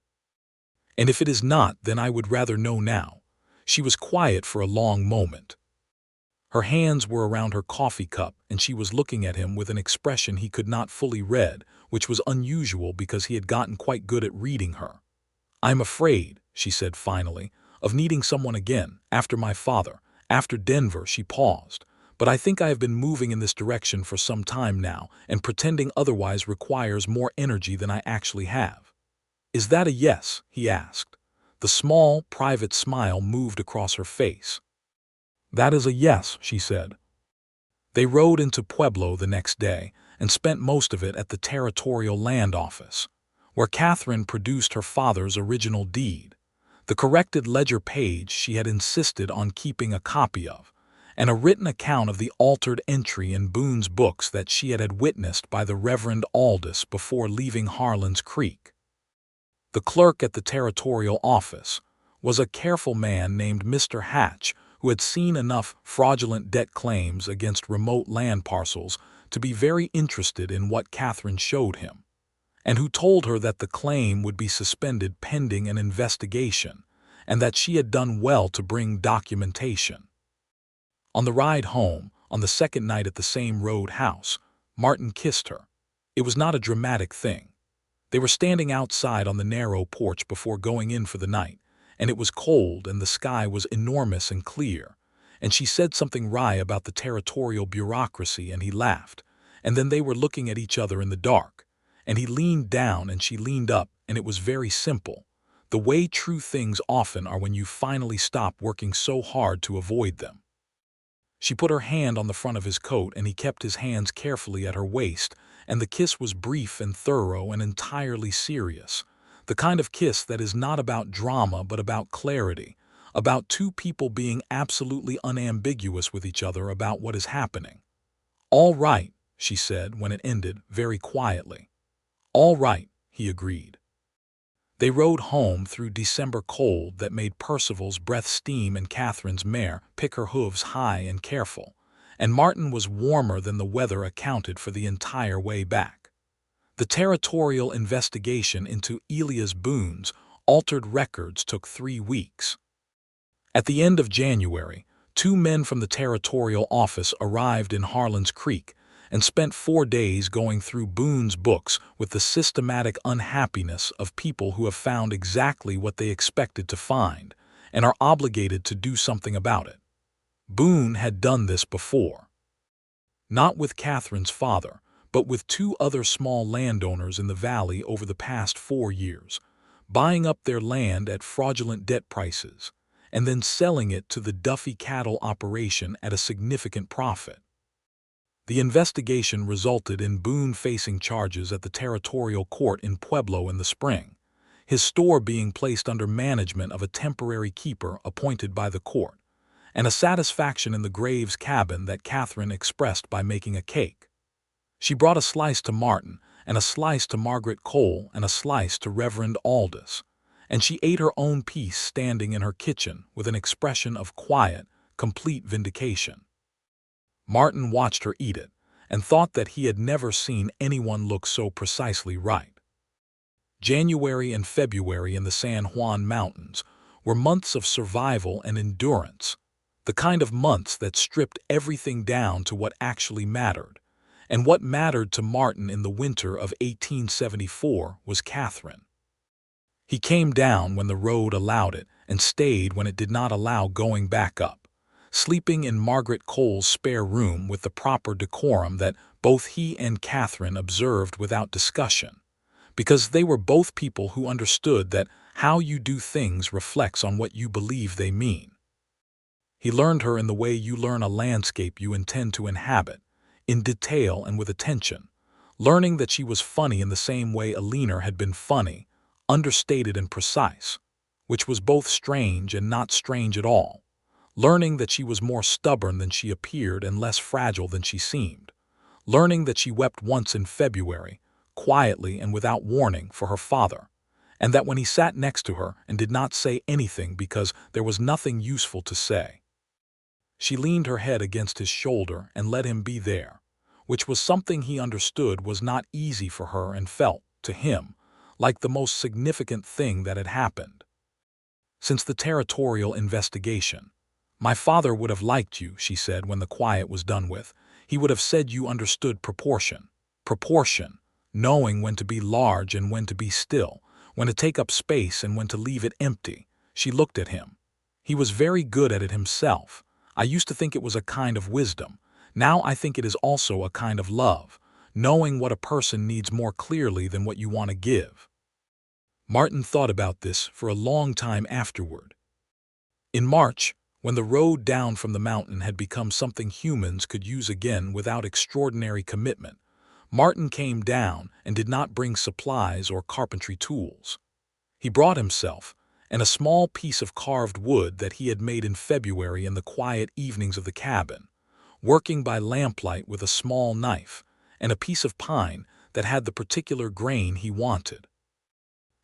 And if it is not, then I would rather know now. She was quiet for a long moment. Her hands were around her coffee cup, and she was looking at him with an expression he could not fully read, which was unusual because he had gotten quite good at reading her. I'm afraid, she said finally, of needing someone again, after my father, after Denver. She paused. But I think I have been moving in this direction for some time now, and pretending otherwise requires more energy than I actually have. Is that a yes? He asked. The small, private smile moved across her face. That is a yes, she said. They rode into Pueblo the next day and spent most of it at the Territorial Land Office, where Catherine produced her father's original deed, the corrected ledger page she had insisted on keeping a copy of, and a written account of the altered entry in Boone's books that she had witnessed by the Reverend Aldous before leaving Harlan's Creek. The clerk at the Territorial office was a careful man named Mr. Hatch, who had seen enough fraudulent debt claims against remote land parcels to be very interested in what Catherine showed him, and who told her that the claim would be suspended pending an investigation, and that she had done well to bring documentation. On the ride home, on the second night at the same roadhouse, Martin kissed her. It was not a dramatic thing. They were standing outside on the narrow porch before going in for the night, and it was cold and the sky was enormous and clear, and she said something wry about the territorial bureaucracy, and he laughed, and then they were looking at each other in the dark, and he leaned down and she leaned up, and it was very simple, the way true things often are when you finally stop working so hard to avoid them. She put her hand on the front of his coat, and he kept his hands carefully at her waist, and the kiss was brief and thorough and entirely serious, the kind of kiss that is not about drama but about clarity, about two people being absolutely unambiguous with each other about what is happening. All right, she said when it ended, very quietly. All right, he agreed. They rode home through December cold that made Percival's breath steam and Catherine's mare pick her hooves high and careful, and Martin was warmer than the weather accounted for the entire way back. The territorial investigation into Elias Boone's altered records took 3 weeks. At the end of January, 2 men from the territorial office arrived in Harlan's Creek and spent 4 days going through Boone's books with the systematic unhappiness of people who have found exactly what they expected to find and are obligated to do something about it. Boone had done this before. Not with Catherine's father, but with 2 other small landowners in the valley over the past 4 years, buying up their land at fraudulent debt prices, and then selling it to the Duffy cattle operation at a significant profit. The investigation resulted in Boone facing charges at the territorial court in Pueblo in the spring, his store being placed under management of a temporary keeper appointed by the court, and a satisfaction in the Graves cabin that Catherine expressed by making a cake. She brought a slice to Martin, and a slice to Margaret Cole, and a slice to Reverend Aldous, and she ate her own piece standing in her kitchen with an expression of quiet, complete vindication. Martin watched her eat it and thought that he had never seen anyone look so precisely right. January and February in the San Juan Mountains were months of survival and endurance, the kind of months that stripped everything down to what actually mattered. And what mattered to Martin in the winter of 1874 was Catherine. He came down when the road allowed it and stayed when it did not allow going back up, sleeping in Margaret Cole's spare room with the proper decorum that both he and Catherine observed without discussion, because they were both people who understood that how you do things reflects on what you believe they mean. He learned her in the way you learn a landscape you intend to inhabit, in detail and with attention, learning that she was funny in the same way Alina had been funny, understated and precise, which was both strange and not strange at all, learning that she was more stubborn than she appeared and less fragile than she seemed, learning that she wept once in February, quietly and without warning, for her father, and that when he sat next to her and did not say anything because there was nothing useful to say, she leaned her head against his shoulder and let him be there, which was something he understood was not easy for her and felt, to him, like the most significant thing that had happened. Since the territorial investigation, my father would have liked you, she said when the quiet was done with. He would have said you understood proportion. Proportion, knowing when to be large and when to be still, when to take up space and when to leave it empty. She looked at him. He was very good at it himself. I used to think it was a kind of wisdom. Now I think it is also a kind of love, knowing what a person needs more clearly than what you want to give. Martin thought about this for a long time afterward. In March, when the road down from the mountain had become something humans could use again without extraordinary commitment, Martin came down and did not bring supplies or carpentry tools. He brought himself, and a small piece of carved wood that he had made in February in the quiet evenings of the cabin, working by lamplight with a small knife, and a piece of pine that had the particular grain he wanted.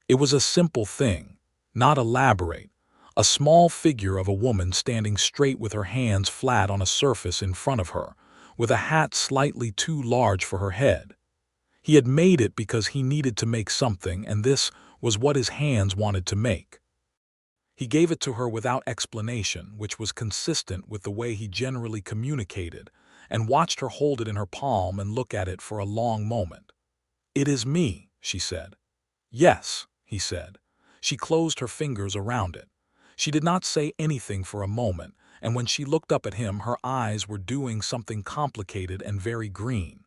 It was a simple thing, not elaborate, a small figure of a woman standing straight with her hands flat on a surface in front of her, with a hat slightly too large for her head. He had made it because he needed to make something, and this was what his hands wanted to make. He gave it to her without explanation, which was consistent with the way he generally communicated, and watched her hold it in her palm and look at it for a long moment. "It is me," she said. "Yes," he said. She closed her fingers around it. She did not say anything for a moment, and when she looked up at him her eyes were doing something complicated and very green.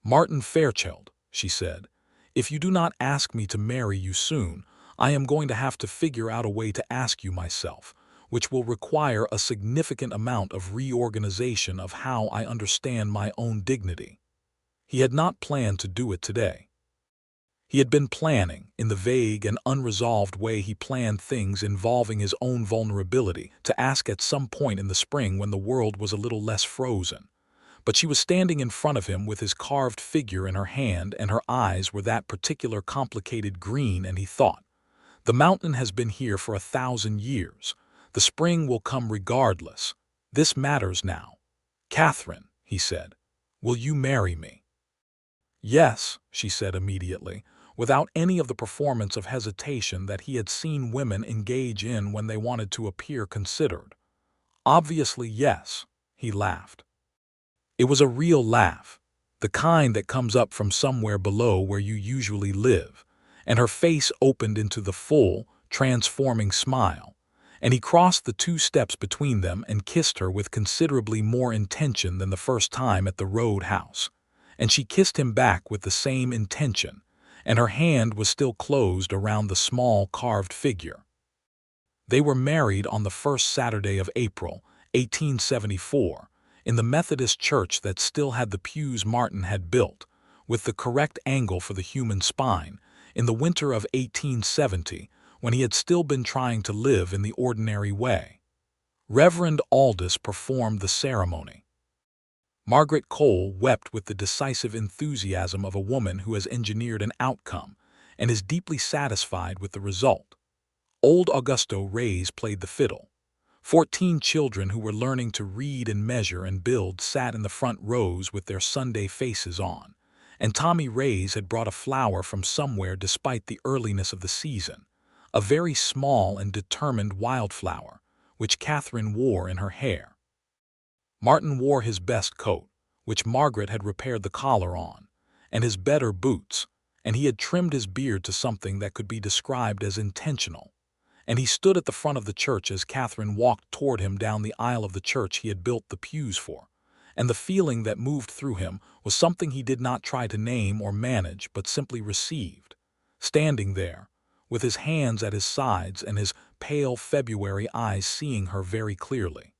"Martin Fairchild," she said, "if you do not ask me to marry you soon, I am going to have to figure out a way to ask you myself, which will require a significant amount of reorganization of how I understand my own dignity." He had not planned to do it today. He had been planning, in the vague and unresolved way he planned things involving his own vulnerability, to ask at some point in the spring when the world was a little less frozen. But she was standing in front of him with his carved figure in her hand, and her eyes were that particular complicated green, and he thought, "The mountain has been here for 1,000 years. The spring will come regardless. This matters now. Catherine," he said, "will you marry me?" "Yes," she said immediately, without any of the performance of hesitation that he had seen women engage in when they wanted to appear considered. "Obviously, yes," he laughed. It was a real laugh, the kind that comes up from somewhere below where you usually live, and her face opened into the full, transforming smile, and he crossed the 2 steps between them and kissed her with considerably more intention than the first time at the roadhouse, and she kissed him back with the same intention, and her hand was still closed around the small carved figure. They were married on the first Saturday of April, 1874, in the Methodist church that still had the pews Martin had built, with the correct angle for the human spine, in the winter of 1870, when he had still been trying to live in the ordinary way. Reverend Aldous performed the ceremony. Margaret Cole wept with the decisive enthusiasm of a woman who has engineered an outcome, and is deeply satisfied with the result. Old Augusto Reyes played the fiddle. 14 children who were learning to read and measure and build sat in the front rows with their Sunday faces on, and Tommy Reyes had brought a flower from somewhere despite the earliness of the season, a very small and determined wildflower, which Catherine wore in her hair. Martin wore his best coat, which Margaret had repaired the collar on, and his better boots, and he had trimmed his beard to something that could be described as intentional, and he stood at the front of the church as Catherine walked toward him down the aisle of the church he had built the pews for, and the feeling that moved through him was something he did not try to name or manage but simply received, standing there, with his hands at his sides and his pale February eyes seeing her very clearly.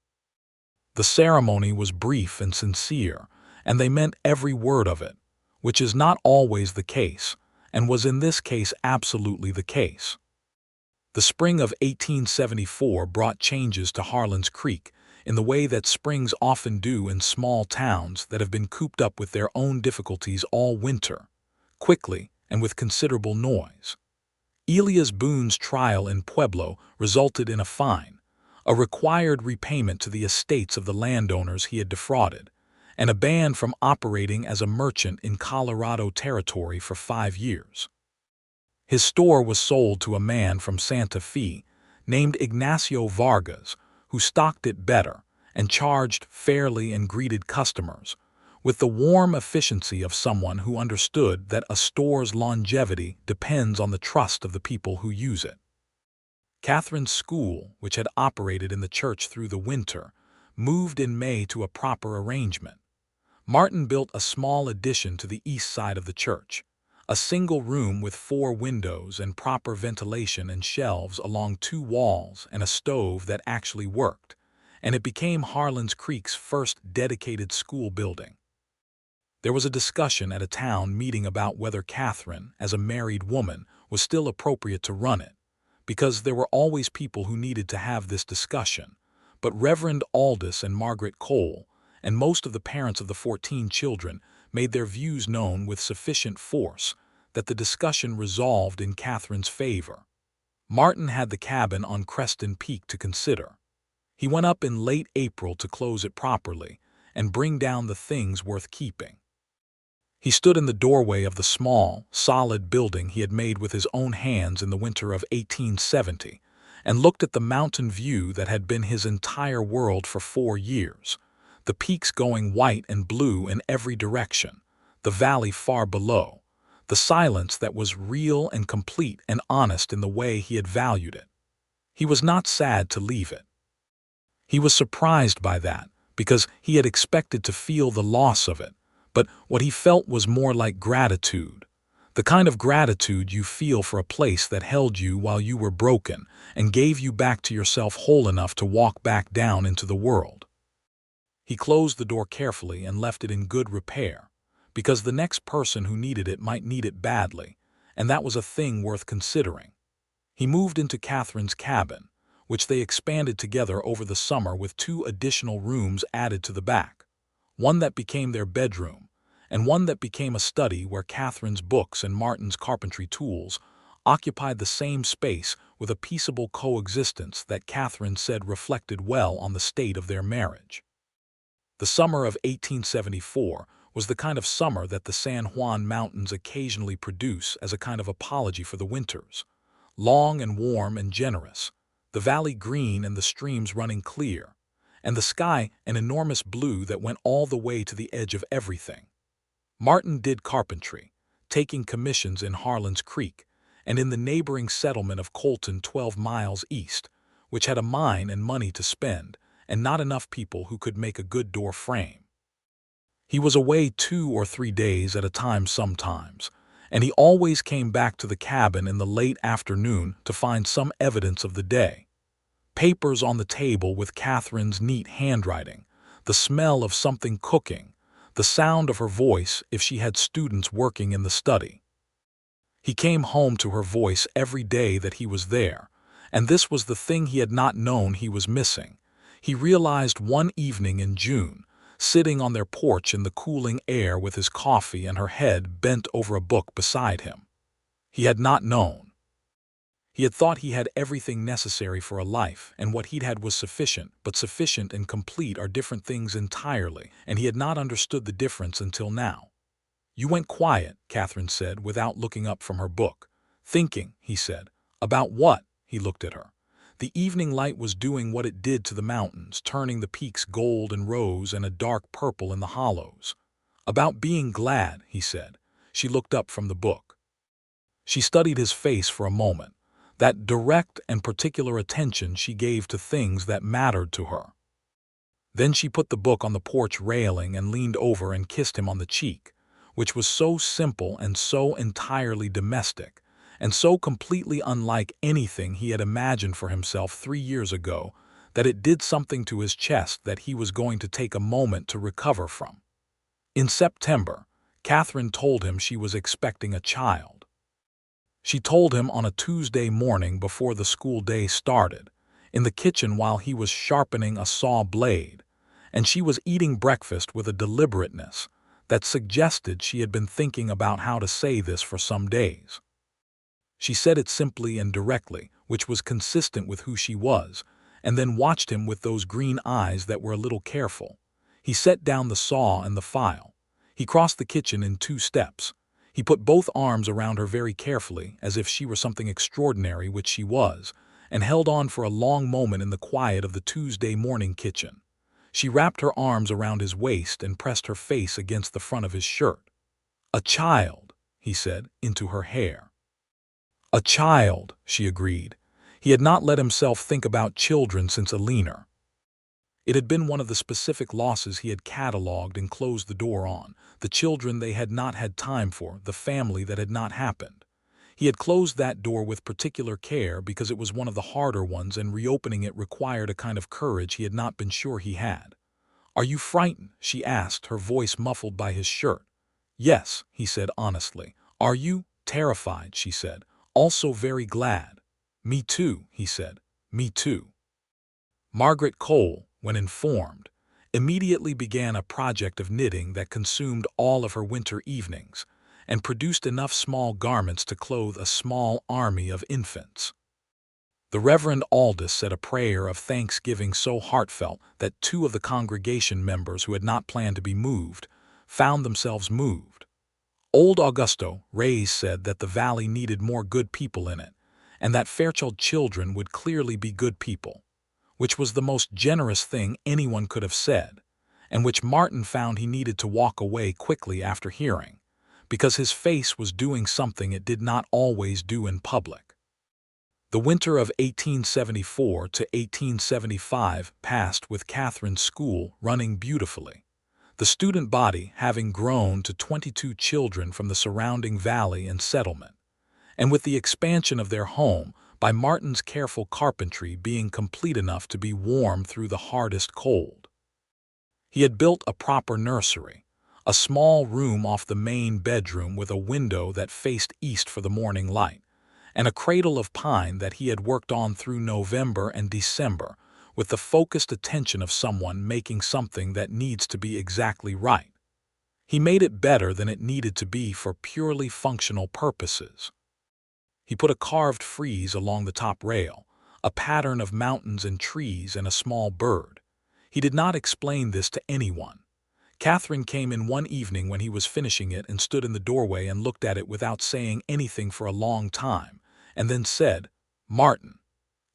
The ceremony was brief and sincere, and they meant every word of it, which is not always the case, and was in this case absolutely the case. The spring of 1874 brought changes to Harlan's Creek in the way that springs often do in small towns that have been cooped up with their own difficulties all winter, quickly and with considerable noise. Elias Boone's trial in Pueblo resulted in a fine, a required repayment to the estates of the landowners he had defrauded, and a ban from operating as a merchant in Colorado Territory for 5 years. His store was sold to a man from Santa Fe named Ignacio Vargas, who stocked it better and charged fairly and greeted customers with the warm efficiency of someone who understood that a store's longevity depends on the trust of the people who use it. Catherine's school, which had operated in the church through the winter, moved in May to a proper arrangement. Martin built a small addition to the east side of the church, a single room with 4 windows and proper ventilation and shelves along 2 walls and a stove that actually worked, and it became Harlan's Creek's first dedicated school building. There was a discussion at a town meeting about whether Catherine, as a married woman, was still appropriate to run it, because there were always people who needed to have this discussion, but Reverend Aldous and Margaret Cole, and most of the parents of the 14 children, made their views known with sufficient force that the discussion resolved in Catherine's favor. Martin had the cabin on Creston Peak to consider. He went up in late April to close it properly and bring down the things worth keeping. He stood in the doorway of the small, solid building he had made with his own hands in the winter of 1870 and looked at the mountain view that had been his entire world for 4 years, the peaks going white and blue in every direction, the valley far below, the silence that was real and complete and honest in the way he had valued it. He was not sad to leave it. He was surprised by that, because he had expected to feel the loss of it, but what he felt was more like gratitude, the kind of gratitude you feel for a place that held you while you were broken and gave you back to yourself whole enough to walk back down into the world. He closed the door carefully and left it in good repair, because the next person who needed it might need it badly, and that was a thing worth considering. He moved into Catherine's cabin, which they expanded together over the summer with 2 additional rooms added to the back, one that became their bedroom, and one that became a study where Catherine's books and Martin's carpentry tools occupied the same space with a peaceable coexistence that Catherine said reflected well on the state of their marriage. The summer of 1874 was the kind of summer that the San Juan Mountains occasionally produce as a kind of apology for the winters, long and warm and generous, the valley green and the streams running clear, and the sky an enormous blue that went all the way to the edge of everything. Martin did carpentry, taking commissions in Harlan's Creek and in the neighboring settlement of Colton 12 miles east, which had a mine and money to spend and not enough people who could make a good door frame. He was away 2 or 3 days at a time sometimes, and he always came back to the cabin in the late afternoon to find some evidence of the day. Papers on the table with Catherine's neat handwriting, the smell of something cooking, the sound of her voice if she had students working in the study. He came home to her voice every day that he was there, and this was the thing he had not known he was missing. He realized one evening in June, sitting on their porch in the cooling air with his coffee and her head bent over a book beside him. He had not known. He had thought he had everything necessary for a life, and what he'd had was sufficient, but sufficient and complete are different things entirely, and he had not understood the difference until now. "You went quiet," Catherine said, without looking up from her book. "Thinking," he said. "About what?" He looked at her. The evening light was doing what it did to the mountains, turning the peaks gold and rose and a dark purple in the hollows. "About being glad," he said. She looked up from the book. She studied his face for a moment, that direct and particular attention she gave to things that mattered to her. Then she put the book on the porch railing and leaned over and kissed him on the cheek, which was so simple and so entirely domestic, and so completely unlike anything he had imagined for himself 3 years ago, that it did something to his chest that he was going to take a moment to recover from. In September, Catherine told him she was expecting a child. She told him on a Tuesday morning before the school day started, in the kitchen while he was sharpening a saw blade, and she was eating breakfast with a deliberateness that suggested she had been thinking about how to say this for some days. She said it simply and directly, which was consistent with who she was, and then watched him with those green eyes that were a little careful. He set down the saw and the file. He crossed the kitchen in 2 steps. He put both arms around her very carefully, as if she were something extraordinary, which she was, and held on for a long moment in the quiet of the Tuesday morning kitchen. She wrapped her arms around his waist and pressed her face against the front of his shirt. "A child," he said, into her hair. "A child," she agreed. He had not let himself think about children since Alina. It had been one of the specific losses he had catalogued and closed the door on, the children they had not had time for, the family that had not happened. He had closed that door with particular care because it was one of the harder ones, and reopening it required a kind of courage he had not been sure he had. "Are you frightened?" she asked, her voice muffled by his shirt. "Yes," he said honestly. "Are you?" "Terrified," she said. "Also very glad." "Me too," he said. "Me too." Margaret Cole, when informed, immediately began a project of knitting that consumed all of her winter evenings and produced enough small garments to clothe a small army of infants. The Reverend Aldous said a prayer of thanksgiving so heartfelt that 2 of the congregation members who had not planned to be moved found themselves moved. Old Augusto Reyes said that the valley needed more good people in it, and that Fairchild children would clearly be good people, which was the most generous thing anyone could have said, and which Martin found he needed to walk away quickly after hearing, because his face was doing something it did not always do in public. The winter of 1874 to 1875 passed with Catherine's school running beautifully, the student body having grown to 22 children from the surrounding valley and settlement, and with the expansion of their home by Martin's careful carpentry being complete enough to be warm through the hardest cold. He had built a proper nursery, a small room off the main bedroom with a window that faced east for the morning light, and a cradle of pine that he had worked on through November and December with the focused attention of someone making something that needs to be exactly right. He made it better than it needed to be for purely functional purposes. He put a carved frieze along the top rail, a pattern of mountains and trees and a small bird. He did not explain this to anyone. Catherine came in one evening when he was finishing it and stood in the doorway and looked at it without saying anything for a long time, and then said, "Martin,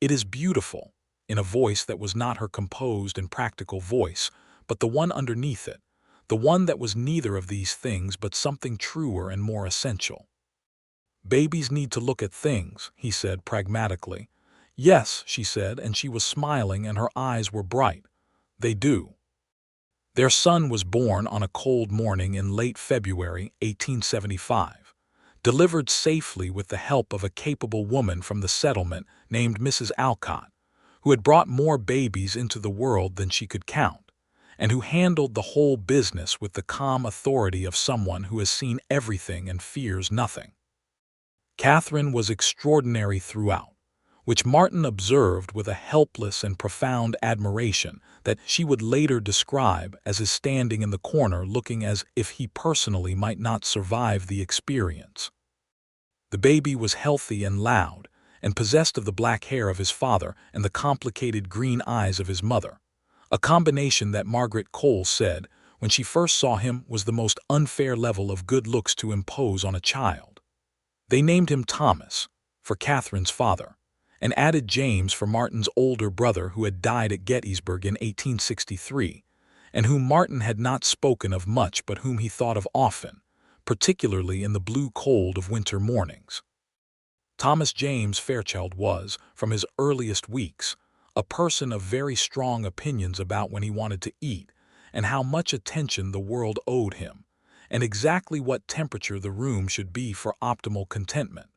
it is beautiful," in a voice that was not her composed and practical voice, but the one underneath it, the one that was neither of these things but something truer and more essential. "Babies need to look at things," he said pragmatically. "Yes," she said, and she was smiling and her eyes were bright. "They do." Their son was born on a cold morning in late February 1875, delivered safely with the help of a capable woman from the settlement named Mrs. Alcott, who had brought more babies into the world than she could count, and who handled the whole business with the calm authority of someone who has seen everything and fears nothing. Catherine was extraordinary throughout, which Martin observed with a helpless and profound admiration that she would later describe as his standing in the corner looking as if he personally might not survive the experience. The baby was healthy and loud, and possessed of the black hair of his father and the complicated green eyes of his mother, a combination that Margaret Cole said, when she first saw him, was the most unfair level of good looks to impose on a child. They named him Thomas, for Catherine's father, and added James for Martin's older brother who had died at Gettysburg in 1863, and whom Martin had not spoken of much but whom he thought of often, particularly in the blue cold of winter mornings. Thomas James Fairchild was, from his earliest weeks, a person of very strong opinions about when he wanted to eat, and how much attention the world owed him, and exactly what temperature the room should be for optimal contentment.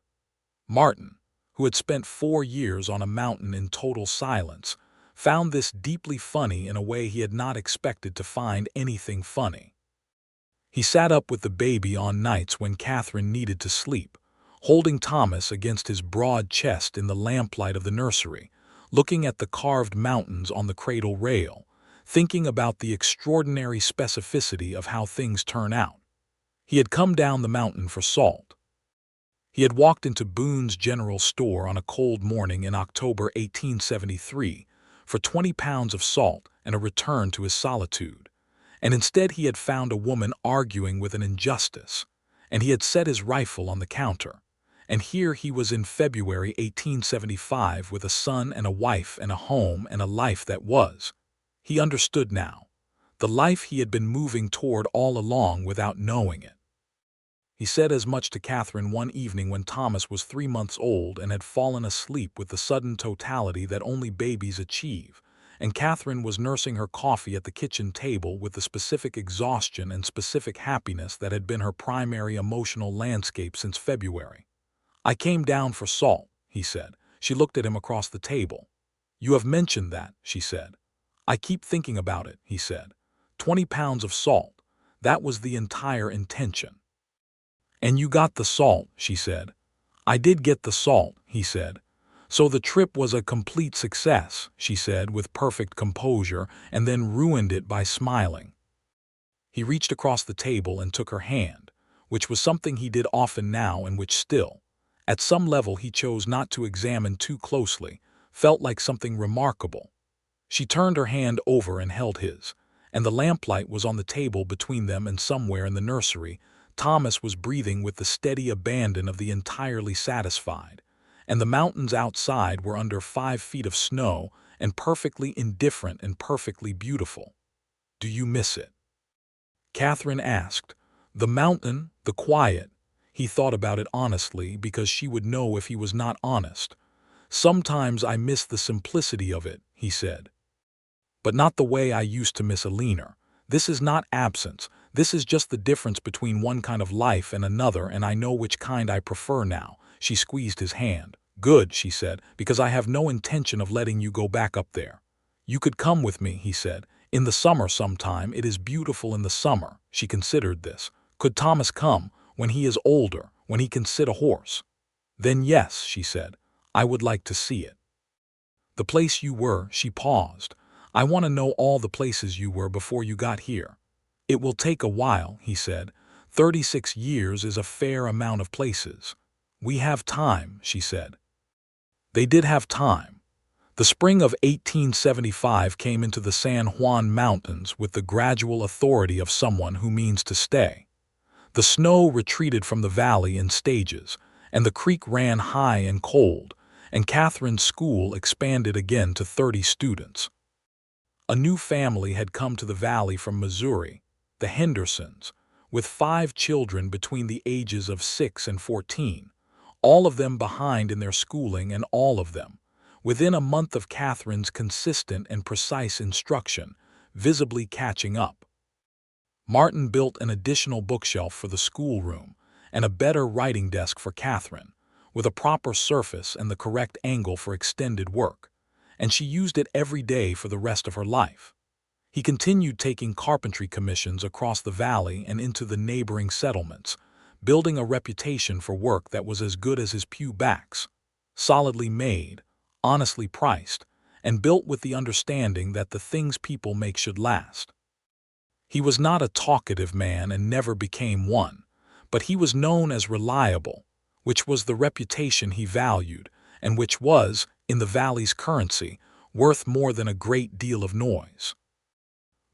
Martin, who had spent 4 years on a mountain in total silence, found this deeply funny in a way he had not expected to find anything funny. He sat up with the baby on nights when Catherine needed to sleep, holding Thomas against his broad chest in the lamplight of the nursery, looking at the carved mountains on the cradle rail, thinking about the extraordinary specificity of how things turn out. He had come down the mountain for salt. He had walked into Boone's General Store on a cold morning in October 1873 for 20 pounds of salt and a return to his solitude, and instead he had found a woman arguing with an injustice, and he had set his rifle on the counter, and here he was in February 1875 with a son and a wife and a home and a life that was, he understood now, the life he had been moving toward all along without knowing it. He said as much to Catherine one evening when Thomas was 3 months old and had fallen asleep with the sudden totality that only babies achieve, and Catherine was nursing her coffee at the kitchen table with the specific exhaustion and specific happiness that had been her primary emotional landscape since February. "I came down for salt," he said. She looked at him across the table. "You have mentioned that," she said. "I keep thinking about it," he said. 20 pounds of salt. That was the entire intention. "And you got the salt," she said. "I did get the salt," he said. "So the trip was a complete success," she said with perfect composure, and then ruined it by smiling. He reached across the table and took her hand, which was something he did often now and which still, at some level he chose not to examine too closely, felt like something remarkable. She turned her hand over and held his, and the lamplight was on the table between them, and somewhere in the nursery Thomas was breathing with the steady abandon of the entirely satisfied, and the mountains outside were under 5 feet of snow and perfectly indifferent and perfectly beautiful. "Do you miss it?" Catherine asked. The mountain, the quiet. He thought about it honestly because she would know if he was not honest. "Sometimes I miss the simplicity of it," he said. "But not the way I used to miss Alina. This is not absence. This is just the difference between one kind of life and another, and I know which kind I prefer now." She squeezed his hand. "Good," she said, "because I have no intention of letting you go back up there." "You could come with me," he said. "In the summer sometime. It is beautiful in the summer." She considered this. "Could Thomas come, when he is older, when he can sit a horse?" "Then yes," she said. "I would like to see it." "The place you were," she paused. "I want to know all the places you were before you got here." "It will take a while," he said. 36 years is a fair amount of places." "We have time," she said. They did have time. The spring of 1875 came into the San Juan Mountains with the gradual authority of someone who means to stay. The snow retreated from the valley in stages, and the creek ran high and cold, and Catherine's school expanded again to 30 students. A new family had come to the valley from Missouri, the Hendersons, with 5 children between the ages of 6 and 14, all of them behind in their schooling, and all of them, within a month of Catherine's consistent and precise instruction, visibly catching up. Martin built an additional bookshelf for the schoolroom and a better writing desk for Catherine, with a proper surface and the correct angle for extended work, and she used it every day for the rest of her life. He continued taking carpentry commissions across the valley and into the neighboring settlements, building a reputation for work that was as good as his pew backs, solidly made, honestly priced, and built with the understanding that the things people make should last. He was not a talkative man and never became one, but he was known as reliable, which was the reputation he valued, and which was, in the valley's currency, worth more than a great deal of noise.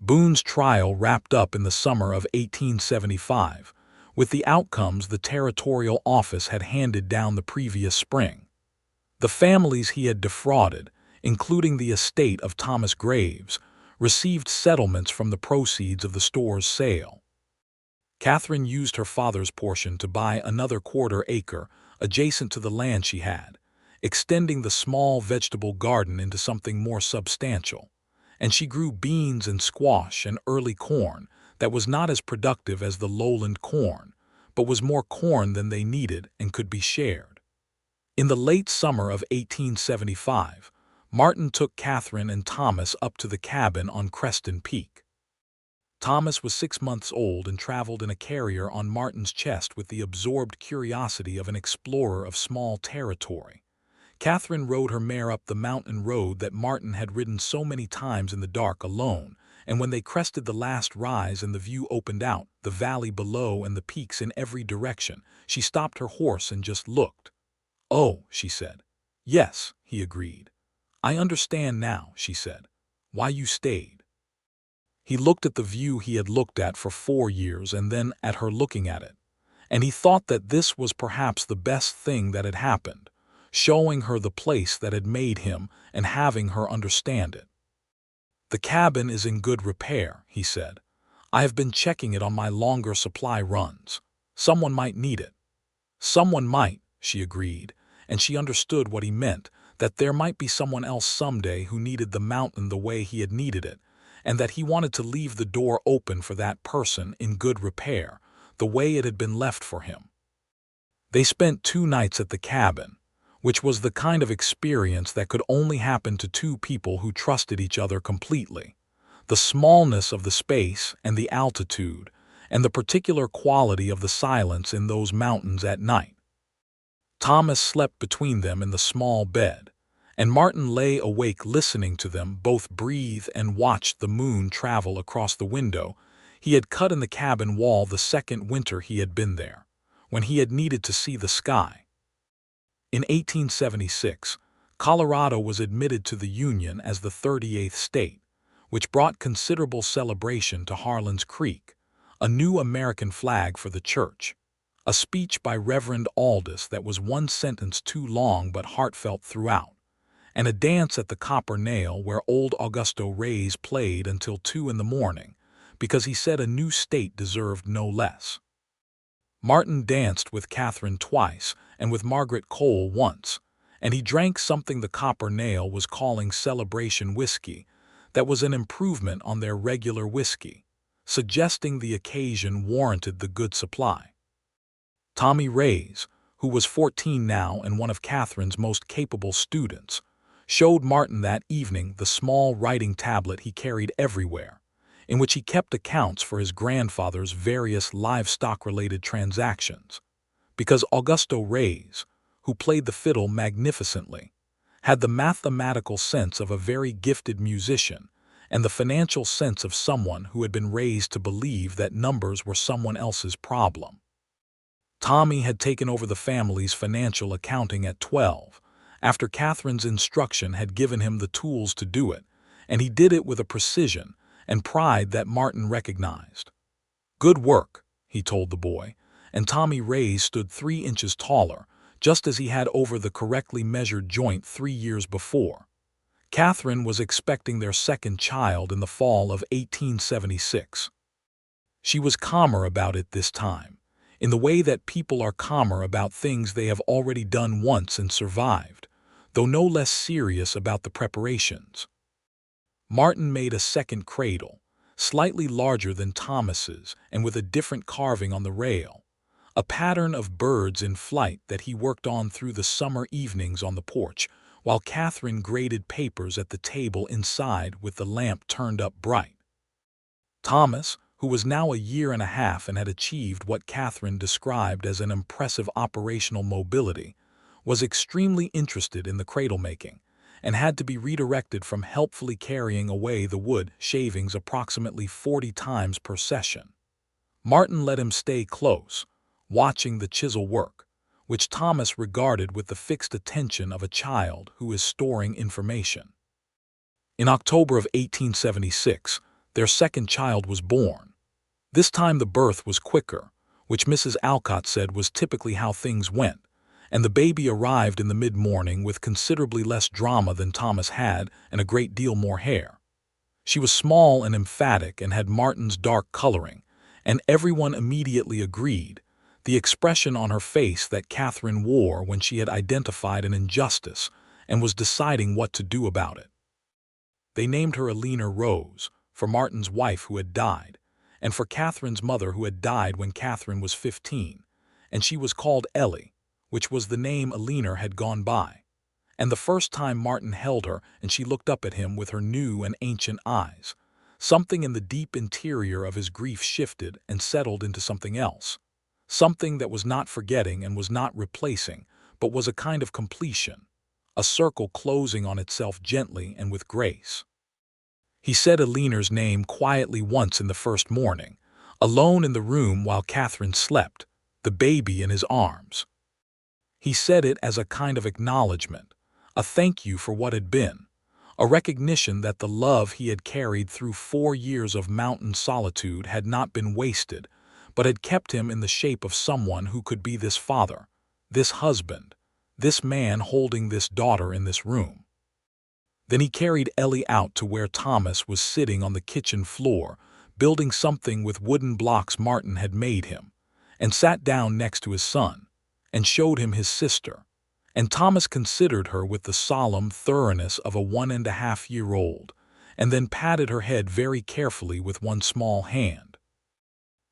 Boone's trial wrapped up in the summer of 1875, with the outcomes the territorial office had handed down the previous spring. The families he had defrauded, including the estate of Thomas Graves, received settlements from the proceeds of the store's sale. Catherine used her father's portion to buy another quarter-acre adjacent to the land she had, extending the small vegetable garden into something more substantial, and she grew beans and squash and early corn that was not as productive as the lowland corn, but was more corn than they needed and could be shared. In the late summer of 1875, Martin took Catherine and Thomas up to the cabin on Creston Peak. Thomas was 6 months old and traveled in a carrier on Martin's chest with the absorbed curiosity of an explorer of small territory. Catherine rode her mare up the mountain road that Martin had ridden so many times in the dark alone, and when they crested the last rise and the view opened out, the valley below and the peaks in every direction, she stopped her horse and just looked. "Oh," she said. "Yes," he agreed. "I understand now," she said, "why you stayed." He looked at the view he had looked at for 4 years and then at her looking at it, and he thought that this was perhaps the best thing that had happened, showing her the place that had made him and having her understand it. "The cabin is in good repair," he said. "I have been checking it on my longer supply runs. Someone might need it." "Someone might," she agreed, and she understood what he meant, that there might be someone else someday who needed the mountain the way he had needed it, and that he wanted to leave the door open for that person in good repair, the way it had been left for him. They spent 2 nights at the cabin, which was the kind of experience that could only happen to 2 people who trusted each other completely. The smallness of the space and the altitude, and the particular quality of the silence in those mountains at night. Thomas slept between them in the small bed, and Martin lay awake listening to them both breathe and watched the moon travel across the window he had cut in the cabin wall the second winter he had been there, when he had needed to see the sky. In 1876, Colorado was admitted to the Union as the 38th state, which brought considerable celebration to Harlan's Creek, a new American flag for the church, a speech by Reverend Aldous that was 1 sentence too long but heartfelt throughout, and a dance at the Copper Nail where old Augusto Reyes played until 2 in the morning, because he said a new state deserved no less. Martin danced with Catherine twice and with Margaret Cole once, and he drank something the Copper Nail was calling celebration whiskey that was an improvement on their regular whiskey, suggesting the occasion warranted the good supply. Tommy Reyes, who was 14 now and one of Catherine's most capable students, showed Martin that evening the small writing tablet he carried everywhere, in which he kept accounts for his grandfather's various livestock-related transactions, because Augusto Reyes, who played the fiddle magnificently, had the mathematical sense of a very gifted musician and the financial sense of someone who had been raised to believe that numbers were someone else's problem. Tommy had taken over the family's financial accounting at 12, after Catherine's instruction had given him the tools to do it, and he did it with a precision and pride that Martin recognized. "Good work," he told the boy, and Tommy Reyes stood 3 inches taller, just as he had over the correctly measured joint 3 years before. Catherine was expecting their second child in the fall of 1876. She was calmer about it this time, in the way that people are calmer about things they have already done once and survived, though no less serious about the preparations. Martin made a second cradle, slightly larger than Thomas's and with a different carving on the rail, a pattern of birds in flight that he worked on through the summer evenings on the porch, while Catherine graded papers at the table inside with the lamp turned up bright. Thomas, who was now a year and a half and had achieved what Catherine described as an impressive operational mobility, was extremely interested in the cradle-making, and had to be redirected from helpfully carrying away the wood shavings approximately 40 times per session. Martin let him stay close, watching the chisel work, which Thomas regarded with the fixed attention of a child who is storing information. In October of 1876, their second child was born. This time the birth was quicker, which Mrs. Alcott said was typically how things went, and the baby arrived in the mid-morning with considerably less drama than Thomas had and a great deal more hair. She was small and emphatic and had Martin's dark coloring, and everyone immediately agreed, the expression on her face that Catherine wore when she had identified an injustice and was deciding what to do about it. They named her Eleanor Rose, for Martin's wife who had died, and for Catherine's mother who had died when Catherine was 15, and she was called Ellie, which was the name Eleanor had gone by. And the first time Martin held her and she looked up at him with her new and ancient eyes, something in the deep interior of his grief shifted and settled into something else, something that was not forgetting and was not replacing, but was a kind of completion, a circle closing on itself gently and with grace. He said Eleanor's name quietly once in the first morning, alone in the room while Catherine slept, the baby in his arms. He said it as a kind of acknowledgement, a thank you for what had been, a recognition that the love he had carried through 4 years of mountain solitude had not been wasted, but had kept him in the shape of someone who could be this father, this husband, this man holding this daughter in this room. Then he carried Ellie out to where Thomas was sitting on the kitchen floor, building something with wooden blocks Martin had made him, and sat down next to his son, and showed him his sister, and Thomas considered her with the solemn thoroughness of a 1.5-year-old, and then patted her head very carefully with one small hand.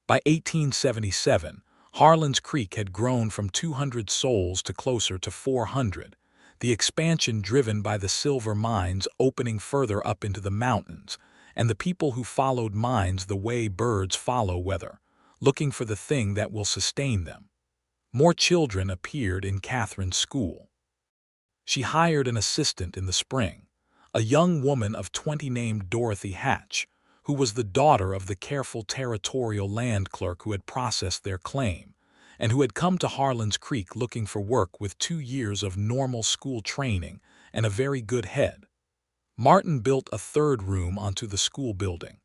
By 1877, Harlan's Creek had grown from 200 souls to closer to 400, the expansion driven by the silver mines opening further up into the mountains, and the people who followed mines the way birds follow weather, looking for the thing that will sustain them. More children appeared in Catherine's school. She hired an assistant in the spring, a young woman of 20 named Dorothy Hatch, who was the daughter of the careful territorial land clerk who had processed their claim, and who had come to Harlan's Creek looking for work with 2 years of normal school training and a very good head. Martin built a third room onto the school building.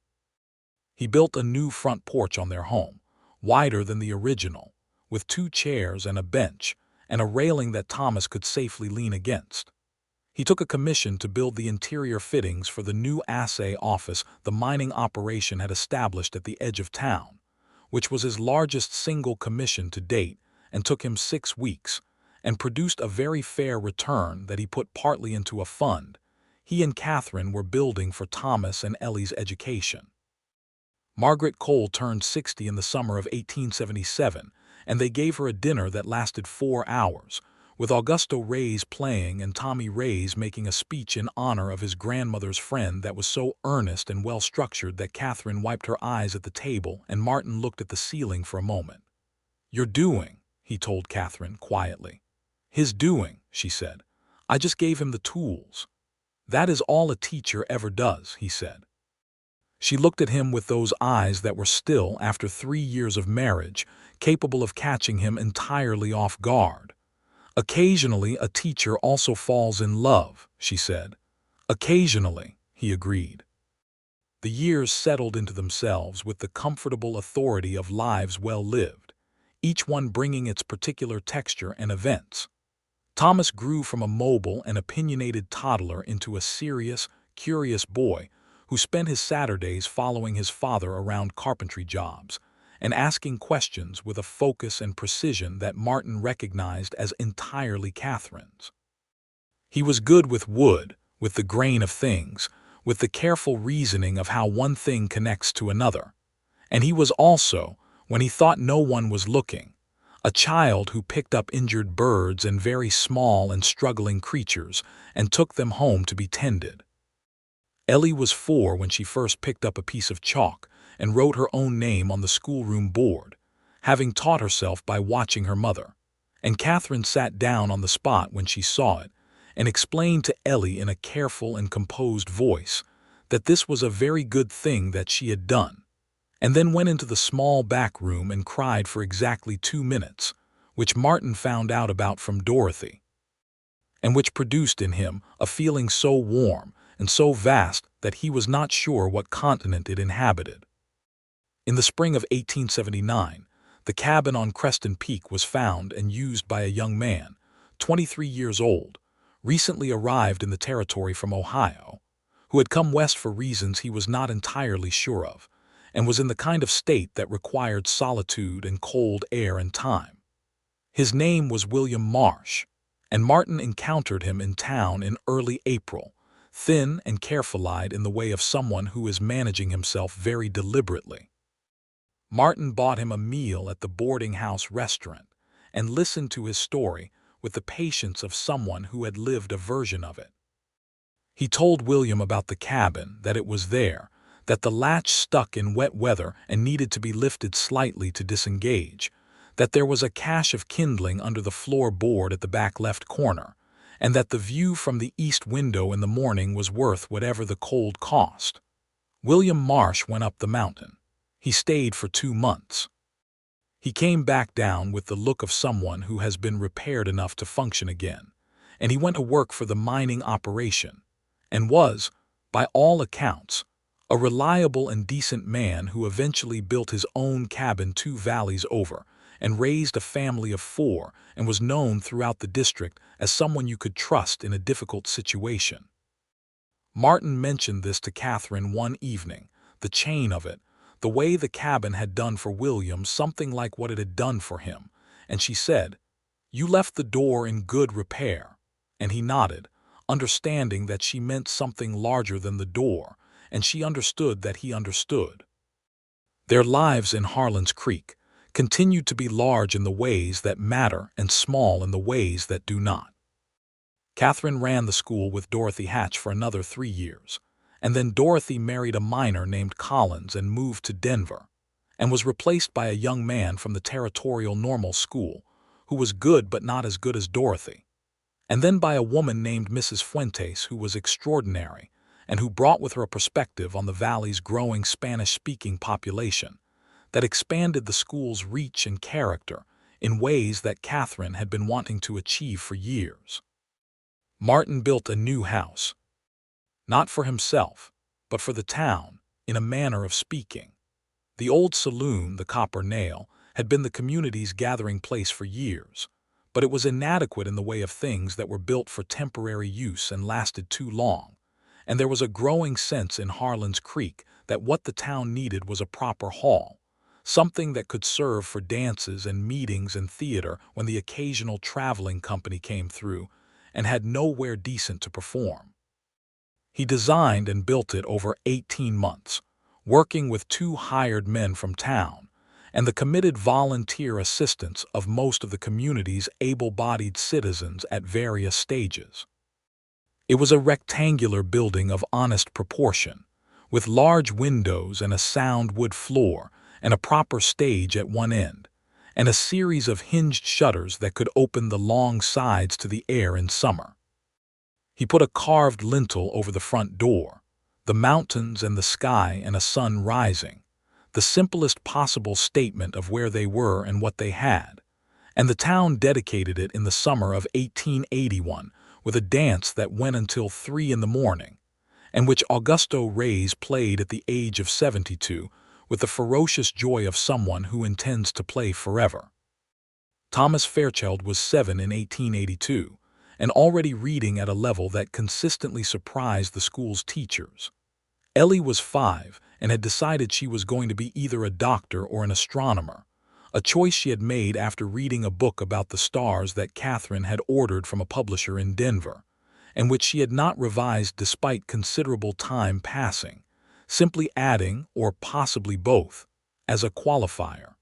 He built a new front porch on their home, wider than the original, with 2 chairs and a bench, and a railing that Thomas could safely lean against. He took a commission to build the interior fittings for the new assay office the mining operation had established at the edge of town, which was his largest single commission to date and took him 6 weeks, and produced a very fair return that he put partly into a fund he and Catherine were building for Thomas and Ellie's education. Margaret Cole turned 60 in the summer of 1877, and they gave her a dinner that lasted 4 hours, with Augusto Reyes playing and Tommy Reyes making a speech in honor of his grandmother's friend that was so earnest and well-structured that Catherine wiped her eyes at the table and Martin looked at the ceiling for a moment. "You're doing," he told Catherine quietly. "His doing," she said. "I just gave him the tools." "That is all a teacher ever does," he said. She looked at him with those eyes that were still, after 3 years of marriage, capable of catching him entirely off guard. "Occasionally a teacher also falls in love," she said. "Occasionally," he agreed. The years settled into themselves with the comfortable authority of lives well lived, each one bringing its particular texture and events. Thomas grew from a mobile and opinionated toddler into a serious, curious boy who spent his Saturdays following his father around carpentry jobs and asking questions with a focus and precision that Martin recognized as entirely Catherine's. He was good with wood, with the grain of things, with the careful reasoning of how one thing connects to another. And he was also, when he thought no one was looking, a child who picked up injured birds and very small and struggling creatures and took them home to be tended. Ellie was 4 when she first picked up a piece of chalk and wrote her own name on the schoolroom board, having taught herself by watching her mother, and Catherine sat down on the spot when she saw it and explained to Ellie in a careful and composed voice that this was a very good thing that she had done, and then went into the small back room and cried for exactly 2 minutes, which Martin found out about from Dorothy, and which produced in him a feeling so warm and so vast that he was not sure what continent it inhabited. In the spring of 1879, the cabin on Creston Peak was found and used by a young man, 23 years old, recently arrived in the territory from Ohio, who had come west for reasons he was not entirely sure of, and was in the kind of state that required solitude and cold air and time. His name was William Marsh, and Martin encountered him in town in early April, thin and careful-eyed in the way of someone who is managing himself very deliberately. Martin bought him a meal at the boarding-house restaurant and listened to his story with the patience of someone who had lived a version of it. He told William about the cabin, that it was there, that the latch stuck in wet weather and needed to be lifted slightly to disengage, that there was a cache of kindling under the floor board at the back left corner, and that the view from the east window in the morning was worth whatever the cold cost. William Marsh went up the mountain. He stayed for 2 months. He came back down with the look of someone who has been repaired enough to function again, and he went to work for the mining operation, and was, by all accounts, a reliable and decent man who eventually built his own cabin 2 valleys over and raised a family of 4 and was known throughout the district as someone you could trust in a difficult situation. Martin mentioned this to Catherine one evening, the chain of it, the way the cabin had done for William something like what it had done for him, and she said, "You left the door in good repair," and he nodded, understanding that she meant something larger than the door, and she understood that he understood. Their lives in Harlan's Creek continued to be large in the ways that matter and small in the ways that do not. Catherine ran the school with Dorothy Hatch for another 3 years, and then Dorothy married a miner named Collins and moved to Denver, and was replaced by a young man from the Territorial Normal School, who was good but not as good as Dorothy, and then by a woman named Mrs. Fuentes who was extraordinary, and who brought with her a perspective on the valley's growing Spanish-speaking population that expanded the school's reach and character in ways that Catherine had been wanting to achieve for years. Martin built a new house, not for himself, but for the town, in a manner of speaking. The old saloon, the Copper Nail, had been the community's gathering place for years, but it was inadequate in the way of things that were built for temporary use and lasted too long, and there was a growing sense in Harlan's Creek that what the town needed was a proper hall, something that could serve for dances and meetings and theater when the occasional traveling company came through and had nowhere decent to perform. He designed and built it over 18 months, working with 2 hired men from town and the committed volunteer assistance of most of the community's able-bodied citizens at various stages. It was a rectangular building of honest proportion, with large windows and a sound wood floor and a proper stage at one end, and a series of hinged shutters that could open the long sides to the air in summer. He put a carved lintel over the front door, the mountains and the sky and a sun rising, the simplest possible statement of where they were and what they had, and the town dedicated it in the summer of 1881 with a dance that went until 3 in the morning, and which Augusto Reyes played at the age of 72 with the ferocious joy of someone who intends to play forever. Thomas Fairchild was 7 in 1882, and already reading at a level that consistently surprised the school's teachers. Ellie was 5 and had decided she was going to be either a doctor or an astronomer, a choice she had made after reading a book about the stars that Catherine had ordered from a publisher in Denver, and which she had not revised despite considerable time passing, simply adding, or possibly both, as a qualifier.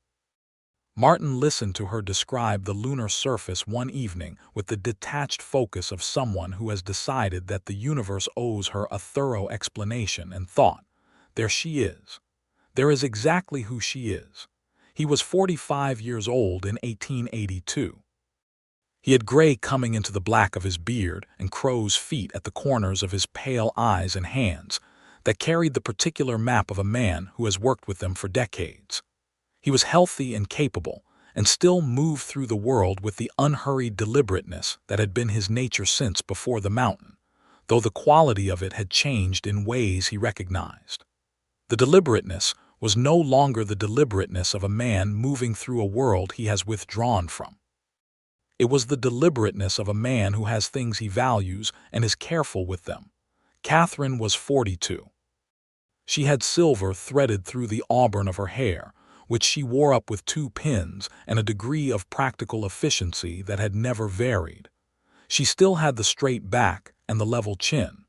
Martin listened to her describe the lunar surface one evening with the detached focus of someone who has decided that the universe owes her a thorough explanation and thought, there she is. There is exactly who she is. He was 45 years old in 1882. He had gray coming into the black of his beard and crow's feet at the corners of his pale eyes and hands that carried the particular map of a man who has worked with them for decades. He was healthy and capable, and still moved through the world with the unhurried deliberateness that had been his nature since before the mountain, though the quality of it had changed in ways he recognized. The deliberateness was no longer the deliberateness of a man moving through a world he has withdrawn from. It was the deliberateness of a man who has things he values and is careful with them. Catherine was 42. She had silver threaded through the auburn of her hair, which she wore up with 2 pins, and a degree of practical efficiency that had never varied. She still had the straight back and the level chin.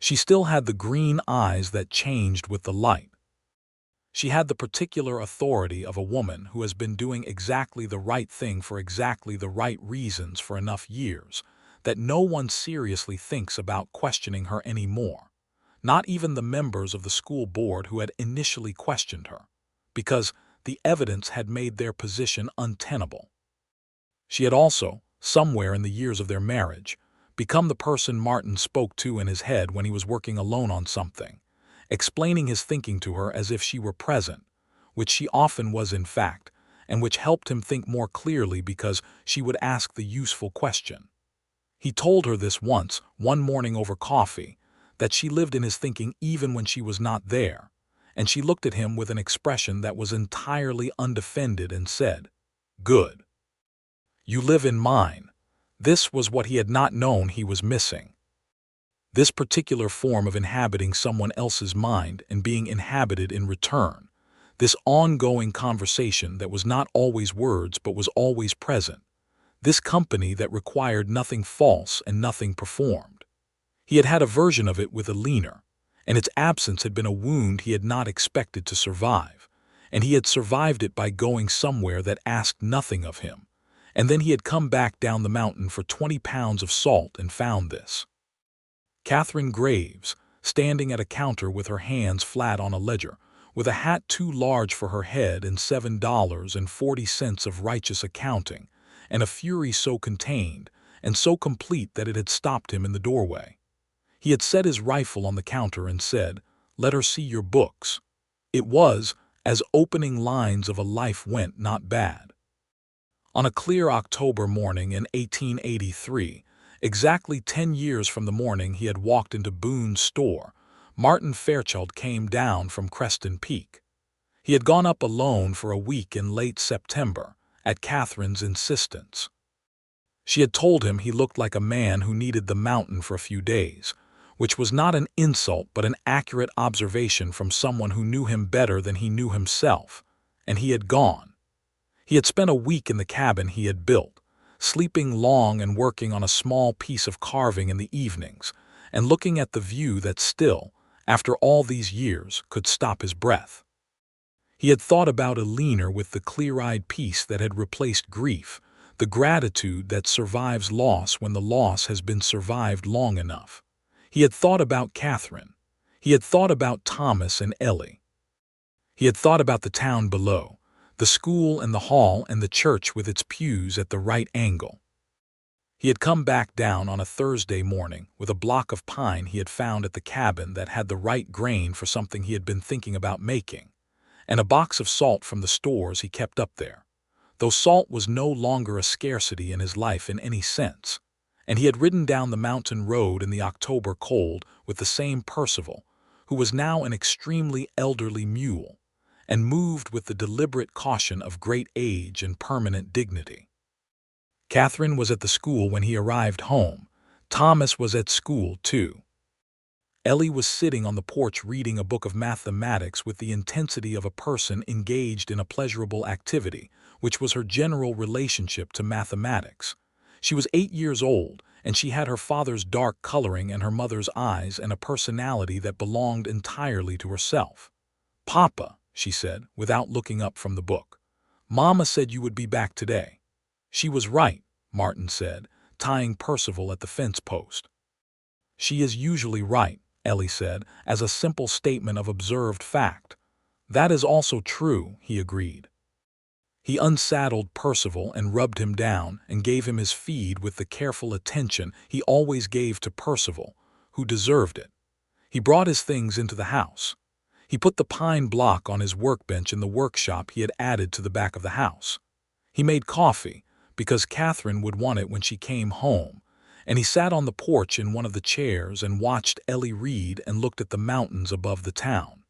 She still had the green eyes that changed with the light. She had the particular authority of a woman who has been doing exactly the right thing for exactly the right reasons for enough years that no one seriously thinks about questioning her anymore, not even the members of the school board who had initially questioned her, because the evidence had made their position untenable. She had also, somewhere in the years of their marriage, become the person Martin spoke to in his head when he was working alone on something, explaining his thinking to her as if she were present, which she often was in fact, and which helped him think more clearly because she would ask the useful question. He told her this once, one morning over coffee, that she lived in his thinking even when she was not there, and she looked at him with an expression that was entirely undefended and said, "Good. You live in mine." This was what he had not known he was missing. This particular form of inhabiting someone else's mind and being inhabited in return, this ongoing conversation that was not always words but was always present, this company that required nothing false and nothing performed. He had had a version of it with Alina, and its absence had been a wound he had not expected to survive, and he had survived it by going somewhere that asked nothing of him, and then he had come back down the mountain for 20 pounds of salt and found this. Catherine Graves, standing at a counter with her hands flat on a ledger, with a hat too large for her head and $7.40 of righteous accounting, and a fury so contained and so complete that it had stopped him in the doorway. He had set his rifle on the counter and said, "Let her see your books." It was, as opening lines of a life went, not bad. On a clear October morning in 1883, exactly 10 years from the morning he had walked into Boone's store, Martin Fairchild came down from Creston Peak. He had gone up alone for a week in late September, at Catherine's insistence. She had told him he looked like a man who needed the mountain for a few days, which was not an insult but an accurate observation from someone who knew him better than he knew himself, and he had gone. He had spent a week in the cabin he had built, sleeping long and working on a small piece of carving in the evenings, and looking at the view that still, after all these years, could stop his breath. He had thought about Alina with the clear-eyed peace that had replaced grief, the gratitude that survives loss when the loss has been survived long enough. He had thought about Catherine. He had thought about Thomas and Ellie. He had thought about the town below, the school and the hall and the church with its pews at the right angle. He had come back down on a Thursday morning with a block of pine he had found at the cabin that had the right grain for something he had been thinking about making, and a box of salt from the stores he kept up there, though salt was no longer a scarcity in his life in any sense, and he had ridden down the mountain road in the October cold with the same Percival, who was now an extremely elderly mule, and moved with the deliberate caution of great age and permanent dignity. Catherine was at the school when he arrived home. Thomas was at school, too. Ellie was sitting on the porch reading a book of mathematics with the intensity of a person engaged in a pleasurable activity, which was her general relationship to mathematics. She was 8 years old, and she had her father's dark coloring and her mother's eyes and a personality that belonged entirely to herself. "Papa," she said, without looking up from the book, "Mama said you would be back today." "She was right," Martin said, tying Percival at the fence post. "She is usually right," Ellie said, as a simple statement of observed fact. "That is also true," he agreed. He unsaddled Percival and rubbed him down and gave him his feed with the careful attention he always gave to Percival, who deserved it. He brought his things into the house. He put the pine block on his workbench in the workshop he had added to the back of the house. He made coffee, because Catherine would want it when she came home, and he sat on the porch in one of the chairs and watched Ellie read and looked at the mountains above the town.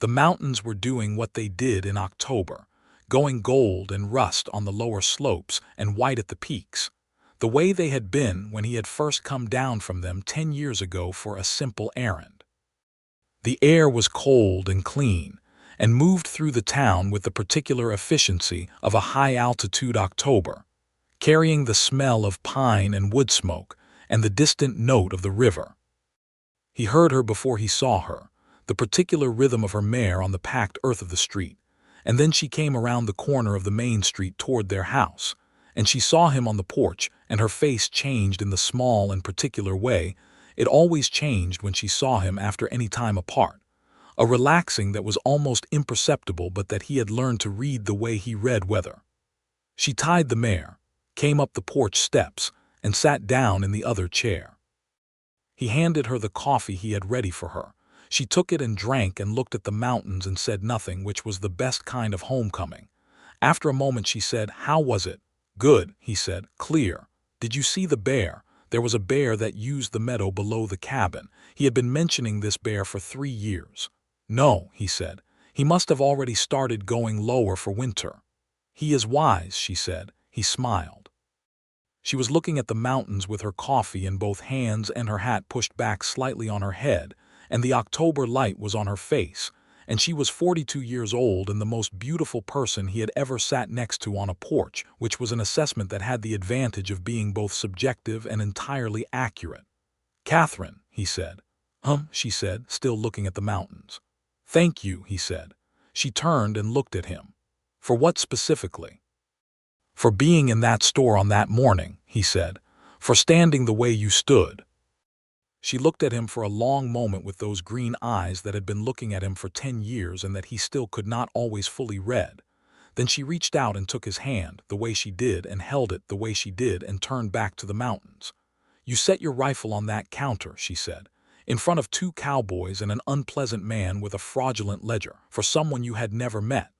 The mountains were doing what they did in October, going gold and rust on the lower slopes and white at the peaks, the way they had been when he had first come down from them 10 years ago for a simple errand. The air was cold and clean, and moved through the town with the particular efficiency of a high-altitude October, carrying the smell of pine and wood smoke and the distant note of the river. He heard her before he saw her, the particular rhythm of her mare on the packed earth of the street, and then she came around the corner of the main street toward their house, and she saw him on the porch, and her face changed in the small and particular way it always changed when she saw him after any time apart, a relaxing that was almost imperceptible but that he had learned to read the way he read weather. She tied the mare, came up the porch steps, and sat down in the other chair. He handed her the coffee he had ready for her. She took it and drank and looked at the mountains and said nothing, which was the best kind of homecoming. After a moment she said, "How was it?" "Good," he said, "clear. Did you see the bear?" There was a bear that used the meadow below the cabin. He had been mentioning this bear for 3 years. "No," he said. "He must have already started going lower for winter." "He is wise," she said. He smiled. She was looking at the mountains with her coffee in both hands and her hat pushed back slightly on her head, and the October light was on her face, and she was 42 years old and the most beautiful person he had ever sat next to on a porch, which was an assessment that had the advantage of being both subjective and entirely accurate. "Catherine," he said. She said, still looking at the mountains. "Thank you," he said. She turned and looked at him. "For what specifically?" "For being in that store on that morning," he said. "For standing the way you stood." She looked at him for a long moment with those green eyes that had been looking at him for 10 years and that he still could not always fully read. Then she reached out and took his hand, the way she did, and held it the way she did, and turned back to the mountains. "You set your rifle on that counter," she said, "in front of 2 cowboys and an unpleasant man with a fraudulent ledger, for someone you had never met."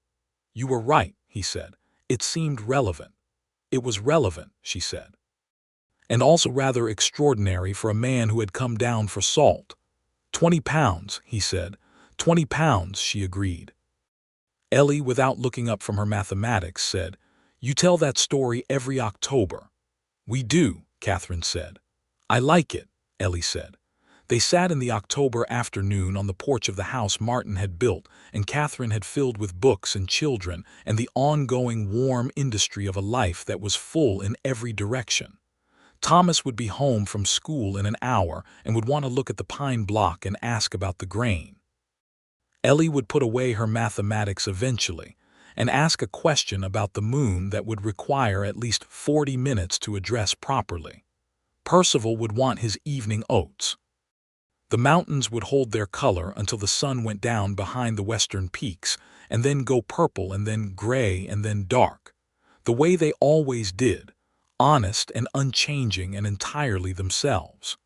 "You were right," he said. "It seemed relevant." "It was relevant," she said. "And also rather extraordinary for a man who had come down for salt." £20, he said. £20, she agreed. Ellie, without looking up from her mathematics, said, "You tell that story every October." "We do," Catherine said. "I like it," Ellie said. They sat in the October afternoon on the porch of the house Martin had built, and Catherine had filled with books and children and the ongoing warm industry of a life that was full in every direction. Thomas would be home from school in an hour and would want to look at the pine block and ask about the grain. Ellie would put away her mathematics eventually and ask a question about the moon that would require at least 40 minutes to address properly. Percival would want his evening oats. The mountains would hold their color until the sun went down behind the western peaks, and then go purple and then gray and then dark, the way they always did, honest and unchanging and entirely themselves.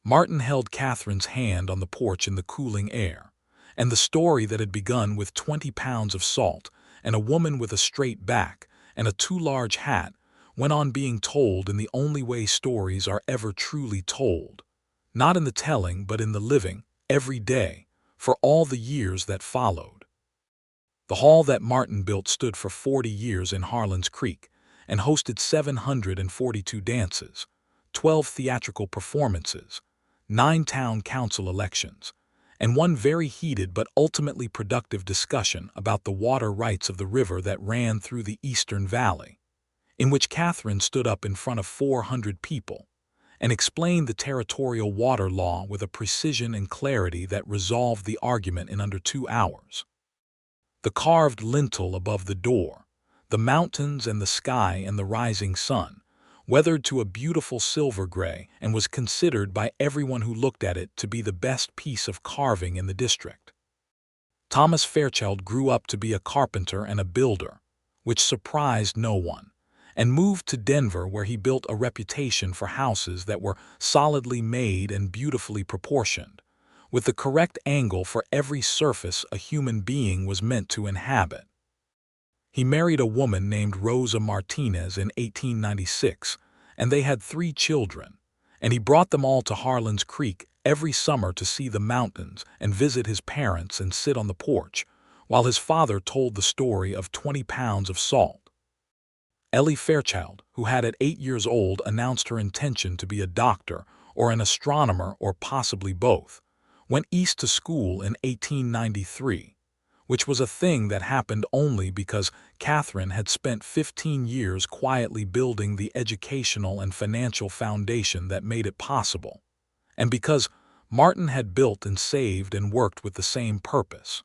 Martin held Catherine's hand on the porch in the cooling air, and the story that had begun with 20 pounds of salt and a woman with a straight back and a too large hat went on being told in the only way stories are ever truly told, not in the telling but in the living, every day, for all the years that followed. The hall that Martin built stood for 40 years in Harlan's Creek and hosted 742 dances, 12 theatrical performances, 9 town council elections, and one very heated but ultimately productive discussion about the water rights of the river that ran through the Eastern Valley, in which Catherine stood up in front of 400 people and explained the territorial water law with a precision and clarity that resolved the argument in under 2 hours. The carved lintel above the door, the mountains and the sky and the rising sun, weathered to a beautiful silver gray, and was considered by everyone who looked at it to be the best piece of carving in the district. Thomas Fairchild grew up to be a carpenter and a builder, which surprised no one, and moved to Denver, where he built a reputation for houses that were solidly made and beautifully proportioned, with the correct angle for every surface a human being was meant to inhabit. He married a woman named Rosa Martinez in 1896, and they had 3 children, and he brought them all to Harlan's Creek every summer to see the mountains and visit his parents and sit on the porch, while his father told the story of 20 pounds of salt. Ellie Fairchild, who had at 8 years old announced her intention to be a doctor or an astronomer or possibly both, went east to school in 1893, which was a thing that happened only because Catherine had spent 15 years quietly building the educational and financial foundation that made it possible, and because Martin had built and saved and worked with the same purpose.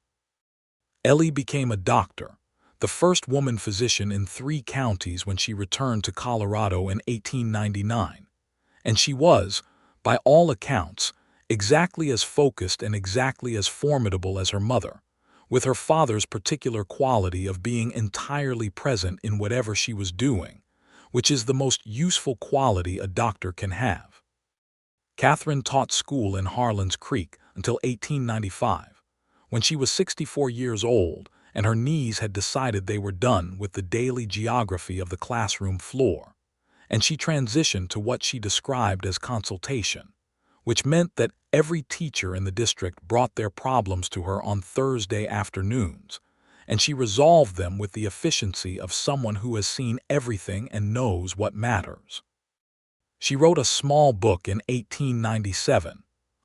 Ellie became a doctor, the first woman physician in 3 counties when she returned to Colorado in 1899, and she was, by all accounts, exactly as focused and exactly as formidable as her mother, with her father's particular quality of being entirely present in whatever she was doing, which is the most useful quality a doctor can have. Catherine taught school in Harlan's Creek until 1895, when she was 64 years old and her knees had decided they were done with the daily geography of the classroom floor, and she transitioned to what she described as consultation, which meant that every teacher in the district brought their problems to her on Thursday afternoons, and she resolved them with the efficiency of someone who has seen everything and knows what matters. She wrote a small book in 1897,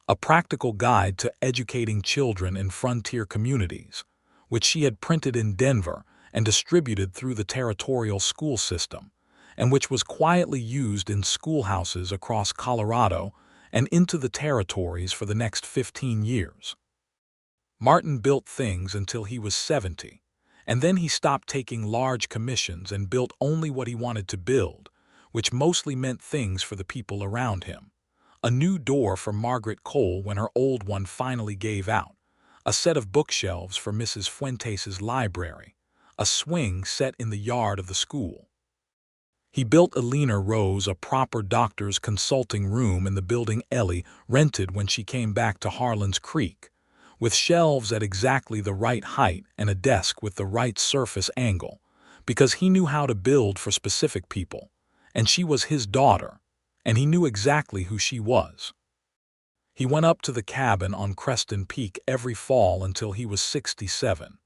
A Practical Guide to Educating Children in Frontier Communities, which she had printed in Denver and distributed through the territorial school system, and which was quietly used in schoolhouses across Colorado and into the territories for the next 15 years. Martin built things until he was 70, and then he stopped taking large commissions and built only what he wanted to build, which mostly meant things for the people around him. A new door for Margaret Cole when her old one finally gave out, a set of bookshelves for Mrs. Fuentes's library, a swing set in the yard of the school. He built Elena Rose a proper doctor's consulting room in the building Ellie rented when she came back to Harlan's Creek, with shelves at exactly the right height and a desk with the right surface angle, because he knew how to build for specific people, and she was his daughter, and he knew exactly who she was. He went up to the cabin on Creston Peak every fall until he was 67,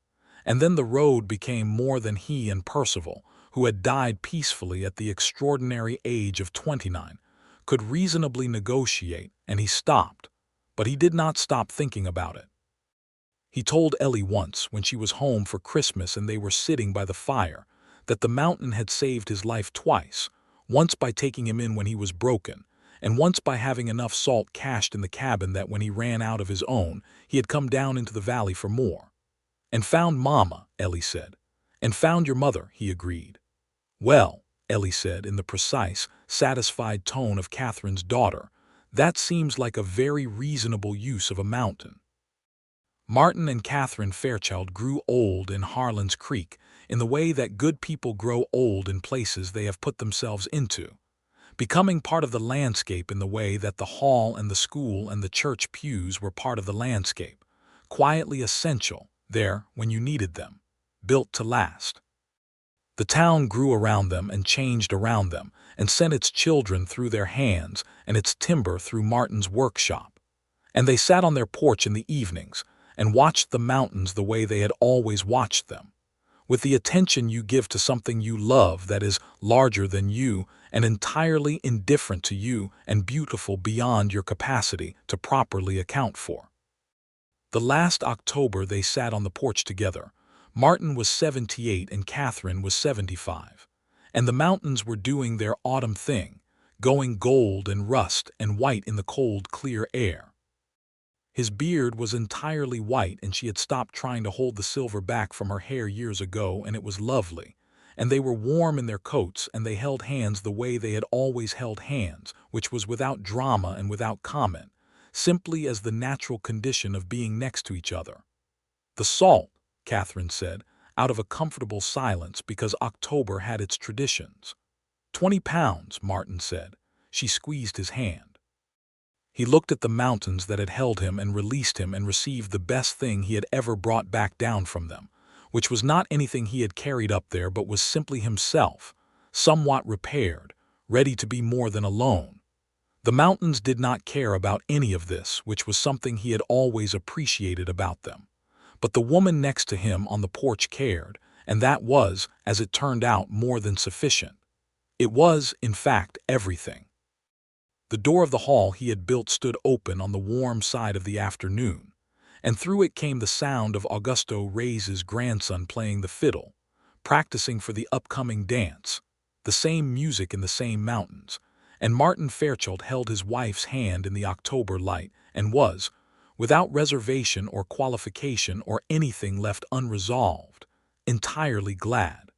and then the road became more than he and Percival, who had died peacefully at the extraordinary age of 29, could reasonably negotiate, and he stopped, but he did not stop thinking about it. He told Ellie once, when she was home for Christmas and they were sitting by the fire, that the mountain had saved his life twice, once by taking him in when he was broken, and once by having enough salt cached in the cabin that when he ran out of his own, he had come down into the valley for more. "And found Mama," Ellie said. "And found your mother," he agreed. "Well," Ellie said in the precise, satisfied tone of Catherine's daughter, "that seems like a very reasonable use of a mountain." Martin and Catherine Fairchild grew old in Harlan's Creek in the way that good people grow old in places they have put themselves into, becoming part of the landscape in the way that the hall and the school and the church pews were part of the landscape, quietly essential there when you needed them, built to last. The town grew around them and changed around them and sent its children through their hands and its timber through Martin's workshop, and they sat on their porch in the evenings and watched the mountains the way they had always watched them, with the attention you give to something you love that is larger than you and entirely indifferent to you and beautiful beyond your capacity to properly account for. The last October they sat on the porch together. Martin was 78 and Catherine was 75, and the mountains were doing their autumn thing, going gold and rust and white in the cold, clear air. His beard was entirely white, and she had stopped trying to hold the silver back from her hair years ago, and it was lovely. And they were warm in their coats, and they held hands the way they had always held hands, which was without drama and without comment, simply as the natural condition of being next to each other. "The salt," Catherine said, out of a comfortable silence because October had its traditions. 20 pounds, Martin said. She squeezed his hand. He looked at the mountains that had held him and released him and received the best thing he had ever brought back down from them, which was not anything he had carried up there but was simply himself, somewhat repaired, ready to be more than alone. The mountains did not care about any of this, which was something he had always appreciated about them. But the woman next to him on the porch cared, and that was, as it turned out, more than sufficient. It was, in fact, everything. The door of the hall he had built stood open on the warm side of the afternoon, and through it came the sound of Augusto Reyes's grandson playing the fiddle, practicing for the upcoming dance, the same music in the same mountains, and Martin Fairchild held his wife's hand in the October light and was, without reservation or qualification or anything left unresolved, entirely glad.